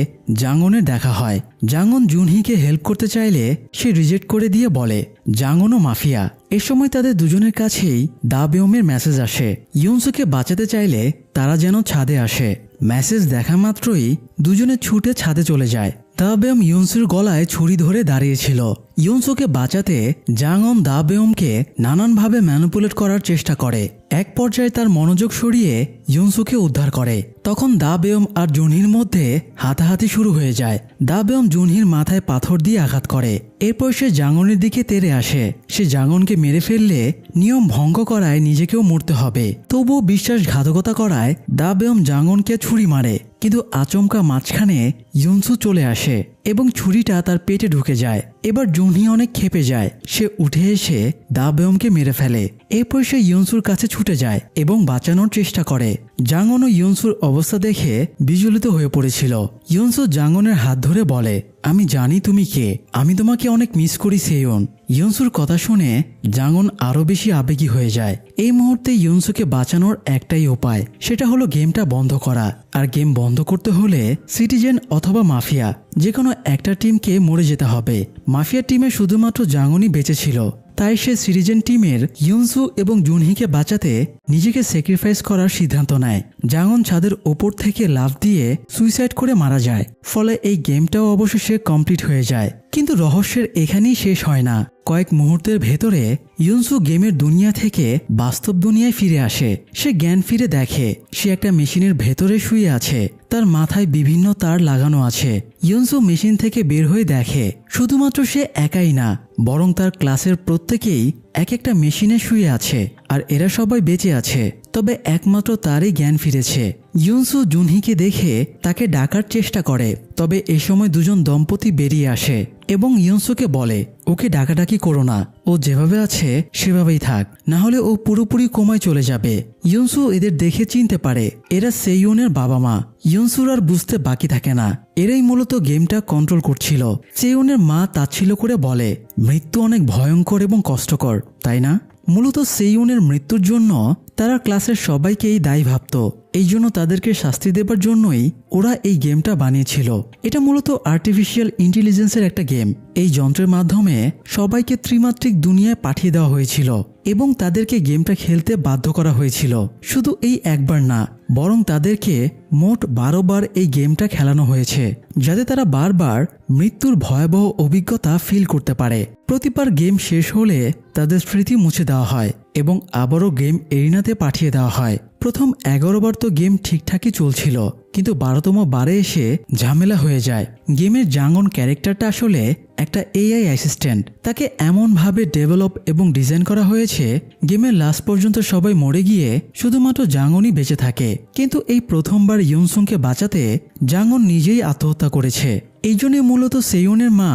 জাঙ্গনের দেখা হয়। জাঙ্গন জুনহিকে হেল্প করতে চাইলে সে রিজেক্ট করে দিয়ে বলে জাঙ্গনও মাফিয়া। এ সময় তাদের দুজনের কাছেই দাবেয়মের মেসেজ আসে। ইউনসুকে বাঁচাতে চাইলে তারা যেন ছাদে আসে। মেসেজ দেখা মাত্রই দুজনে ছুটে ছাদে চলে যায়। দাবেয়ম ইউনসুর গলায় ছুরি ধরে দাঁড়িয়েছিল। ইউনসুকে বাঁচাতে জাঙ্গন দাবেয়মকে নানানভাবে ম্যানিপুলেট করার চেষ্টা করে। এক পর্যায়ে তার মনোযোগ সরিয়ে ইউনসুকে উদ্ধার করে। তখন দাবেয়ম আর জুনহির মধ্যে হাতাহাতি শুরু হয়ে যায়। দাবেয়ম জুনহির মাথায় পাথর দিয়ে আঘাত করে। এরপর সে জাঙ্গনের দিকে তেড়ে আসে। সে জাঙ্গনকে মেরে ফেললে নিয়ম ভঙ্গ করায় নিজেকেও মরতে হবে। তবুও বিশ্বাসঘাতকতা করায় দাবেয়ম জাঙ্গনকে ছুরি মারে, কিন্তু আচমকা মাঝখানে ইউনসু চলে আসে এবং ছুরিটা তার পেটে ঢুকে যায়। এবার জুনহি অনেক ক্ষেপে যায়। সে উঠে এসে দাবেয়মকে মেরে ফেলে। এরপর সে ইউনসুর কাছে ছুটে যায় এবং বাঁচানোর চেষ্টা করে। জাঙ্গন ও ইউনসুর অবস্থা দেখে বিচলিত হয়ে পড়েছিল। ইউনসু জাঙ্গনের হাত ধরে বলে আমি জানি তুমি কে, আমি তোমাকে অনেক মিস করি সেইয়ন। ইউনসুর কথা শুনে জাঙ্গন আরো বেশি আবেগী হয়ে যায়। এই মুহূর্তে ইউনসুকে বাঁচানোর একটাই উপায়, সেটা হলো গেমটা বন্ধ করা। আর গেম বন্ধ করতে হলে সিটিজেন অথবা মাফিয়া যে কোনো একটা টিমকে মরে যেতে হবে। মাফিয়া টিমে শুধুমাত্র জাঙ্গনই বেঁচে ছিল, তাই সে সিটিজেন টিমের ইউনসু এবং জুনহিকে বাঁচাতে নিজেকে স্যাক্রিফাইস করার সিদ্ধান্ত নেয়। জাঙ্গন ছাদের ওপর থেকে লাফ দিয়ে সুইসাইড করে মারা যায়। ফলে এই গেমটাও অবশেষে কমপ্লিট হয়ে যায়। কিন্তু রহস্যের এখানেই শেষ হয় না। কয়েক মুহূর্তের ভেতরে ইউনসু গেমের দুনিয়া থেকে বাস্তব দুনিয়ায় ফিরে আসে। সে জ্ঞান ফিরে দেখে সে একটা মেশিনের ভেতরে শুয়ে আছে। তার মাথায় বিভিন্ন তার লাগানো আছে। ইউনসু মেশিন থেকে বের হয়ে দেখে শুধুমাত্র সে একাই না, বরং তার ক্লাসের প্রত্যেকেই এক একটা মেশিনে শুয়ে আছে আর এরা সবাই বেঁচে আছে। তবে একমাত্র তারই জ্ঞান ফিরেছে। ইউনসু জুনহিকে দেখে তাকে ডাকার চেষ্টা করে, তবে এ সময় দুজন দম্পতি বেরিয়ে আসে এবং ইউনসুকে বলে ওকে ডাকাডাকি করো না, ও যেভাবে আছে সেভাবেই থাক, না হলে ও পুরোপুরি কোমায় চলে যাবে। ইউনসু এদের দেখে চিনতে পারে এরা সেইয়নের বাবা মা। ইউনসুর আর বুঝতে বাকি থাকে না এরাই মূলত গেমটা কন্ট্রোল করছিল। সেইয়নের মা তাচ্ছিল্য করে বলে মৃত্যু অনেক ভয়ঙ্কর এবং কষ্টকর, তাই না? মূলত সেইয়নের মৃত্যুর জন্য তারা ক্লাসের সবাইকেই দায়ী ভাবত। এই জন্য তাদেরকে শাস্তি দেবার জন্যই ওরা এই গেমটা বানিয়েছিল। এটা মূলত আর্টিফিশিয়াল ইন্টেলিজেন্সের একটা গেম। এই যন্ত্রের মাধ্যমে সবাইকে ত্রিমাত্রিক দুনিয়ায় পাঠিয়ে দেওয়া হয়েছিল এবং তাদেরকে গেমটা খেলতে বাধ্য করা হয়েছিল। শুধু এই একবার না, বরং তাদেরকে মোট 12 বার এই গেমটা খেলানো হয়েছে, যাতে তারা বারবার মৃত্যুর ভয়াবহ অভিজ্ঞতা ফিল করতে পারে। প্রতিবার গেম শেষ হলে তাদের স্মৃতি মুছে দেওয়া হয় এবং আবারও গেম এরিনাতে পাঠিয়ে দেওয়া হয়। প্রথম 11 বার তো গেম ঠিকঠাকই চলছিল, কিন্তু 12তম বারে এসে ঝামেলা হয়ে যায়। গেমের জাঙ্গন ক্যারেক্টারটা আসলে একটা এআই অ্যাসিস্ট্যান্ট। তাকে এমনভাবে ডেভেলপ এবং ডিজাইন করা হয়েছে গেমের লাস্ট পর্যন্ত সবাই মরে গিয়ে শুধুমাত্র জাঙ্গনই বেঁচে থাকে। কিন্তু এই প্রথমবার ইউনসুকে বাঁচাতে জাঙ্গন নিজেই আত্মহত্যা করেছে। এই জন্যই মূলত সেইয়নের মা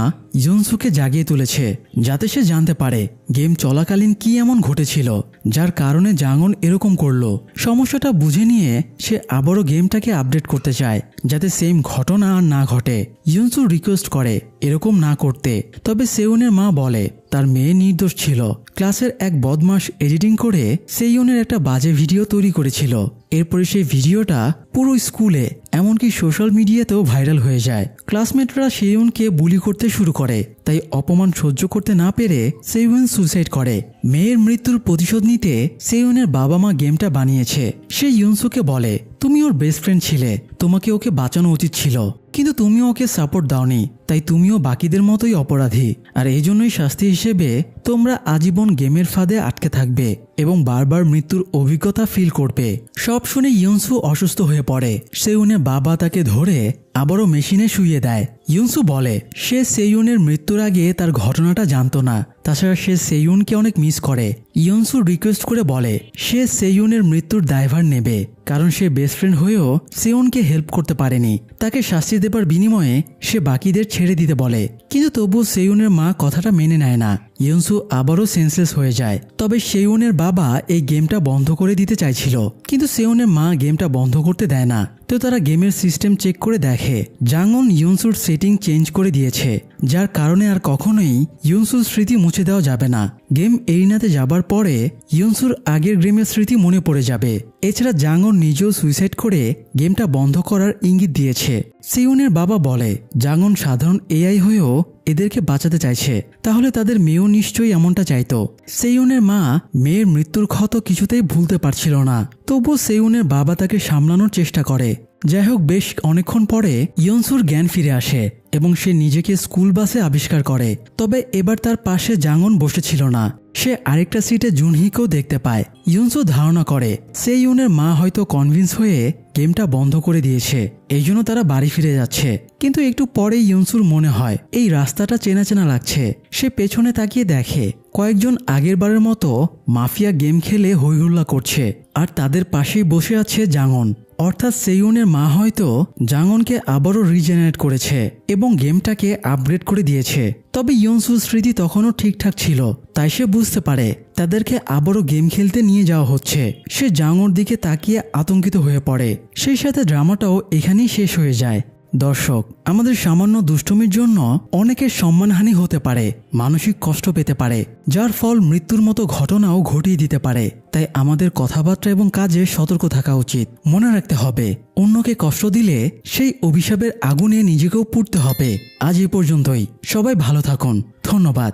ইউনসুকে জাগিয়ে তুলেছে, যাতে সে জানতে পারে গেম চলাকালীন কি এমন ঘটেছিল যার কারণে জাঙ্গন এরকম করলো। সমস্যাটা বুঝে নিয়ে সে আবারও গেমটাকে আপডেট করতে চায় যাতে সেম ঘটনা আর না ঘটে। ইউনসু রিকোয়েস্ট করে এরকম না করতে, তবে সেউনের মা বলে তার মেয়ে নির্দোষ ছিল। ক্লাসের এক বদমাশ এডিটিং করে সেইয়নের একটা বাজে ভিডিও তৈরি করেছিল। এরপরে সেই ভিডিওটা পুরো স্কুলে এমনকি সোশ্যাল মিডিয়াতেও ভাইরাল হয়ে যায়। ক্লাসমেটরা সেইয়নকে বুলি করতে শুরু করে, তাই অপমান সহ্য করতে না পেরে সেইয়ন সুইসাইড করে। মেয়ের মৃত্যুর প্রতিশোধ নিতে সেইয়নের বাবা মা গেমটা বানিয়েছে। সে ইউনসুকে বলে তুমি ওর বেস্ট ফ্রেন্ড ছিলে, তোমাকে ওকে বাঁচানো উচিত ছিল, কিন্তু তুমিও ওকে সাপোর্ট দাওনি, তাই তুমিও বাকিদের মতোই অপরাধী। আর এই জন্যই শাস্তি হিসেবে তোমরা আজীবন গেমের ফাঁদে আটকে থাকবে এবং বারবার মৃত্যুর অভিজ্ঞতা ফিল করবে। সব শুনে ইউনসু অসুস্থ হয়ে পড়ে। সেইয়নের বাবা তাকে ধরে আবারও মেশিনে শুইয়ে দেয়। ইউনসু বলে সে সেইয়নের মৃত্যুর আগে তার ঘটনাটা জানতো না, তাছাড়া সে সেইয়নকে অনেক মিস করে। ইউনসু রিকোয়েস্ট করে বলে সে সেইয়নের মৃত্যুর দায়ভার নেবে, কারণ সে বেস্ট ফ্রেন্ড হয়েও সেইয়নকে হেল্প করতে পারেনি। তাকে শাস্তি দেবার বিনিময়ে সে বাকিদের ছেড়ে দিতে বলে, কিন্তু তবুও সেইয়নের মা কথাটা মেনে নেয় না। ইউনসু আবারও সেন্সলেস হয়ে যায়। তবে সেইয়নের বাবা এই গেমটা বন্ধ করে দিতে চাইছিল, কিন্তু সেইয়নের মা গেমটা বন্ধ করতে দেয় না। তো তারা গেমের সিস্টেম চেক করে দেখে জাঙ্গন ইউনসুর সেটিং চেঞ্জ করে দিয়েছে, যার কারণে আর কখনোই ইউনসুর স্মৃতি মুছে দেওয়া যাবে না। গেম এরিনাতে যাবার পরে ইউনসুর আগের গেমের স্মৃতি মনে পড়ে যাবে। এছাড়া জাঙ্গন নিজেও সুইসাইড করে গেমটা বন্ধ করার ইঙ্গিত দিয়েছে। সেইয়নের বাবা বলে জাঙ্গন সাধারণ এআই হয়েও এদেরকে বাঁচাতে চাইছে, তাহলে তাদের মেয়েও নিশ্চয়ই এমনটা চাইতো। সেইয়নের মা মেয়ের মৃত্যুর ক্ষত কিছুতেই ভুলতে পারছিল না, তবুও সেইয়নের বাবা তাকে সামলানোর চেষ্টা করে। যাই হোক, বেশ অনেকক্ষণ পরে ইউনসুর জ্ঞান ফিরে আসে এবং সে নিজেকে স্কুল বাসে আবিষ্কার করে। তবে এবার তার পাশে জাঙ্গন বসেছিল না, সে আরেকটা সিটে জুনহিকেও দেখতে পায়। ইউনসু ধারণা করে সেইয়নের মা হয়তো কনভিন্স হয়ে গেমটা বন্ধ করে দিয়েছে, এই জন্য তারা বাড়ি ফিরে যাচ্ছে। কিন্তু একটু পরে ইউনসুর মনে হয় এই রাস্তাটা চেনা চেনা লাগছে। সে পেছনে তাকিয়ে দেখে কয়েকজন আগেরবারের মতো মাফিয়া গেম খেলে হইহুল্লা করছে, আর তাদের পাশেই বসে আছে জাঙ্গন। অর্থাৎ সেইয়নের মা হয়তো জাঙ্গনকে আবারও রিজেনারেট করেছে এবং গেমটাকে আপগ্রেড করে দিয়েছে। তবে ইউনসুর স্মৃতি তখনও ঠিকঠাক ছিল, তাই সে বুঝতে পারে তাদেরকে আবারও গেম খেলতে নিয়ে যাওয়া হচ্ছে। সে জাঙ্গর দিকে তাকিয়ে আতঙ্কিত হয়ে পড়ে। সেই সাথে ড্রামাটাও এখানেই শেষ হয়ে যায়। দর্শক, আমাদের সামান্য দুষ্টুমির জন্য অনেকের সম্মানহানি হতে পারে, মানসিক কষ্ট পেতে পারে, যার ফল মৃত্যুর মতো ঘটনাও ঘটিয়ে দিতে পারে। তাই আমাদের কথাবার্তা এবং কাজে সতর্ক থাকা উচিত। মনে রাখতে হবে অন্যকে কষ্ট দিলে সেই অভিশাপের আগুনে নিজেকেও পুড়তে হবে। আজ এ পর্যন্তই, সবাই ভালো থাকুন, ধন্যবাদ।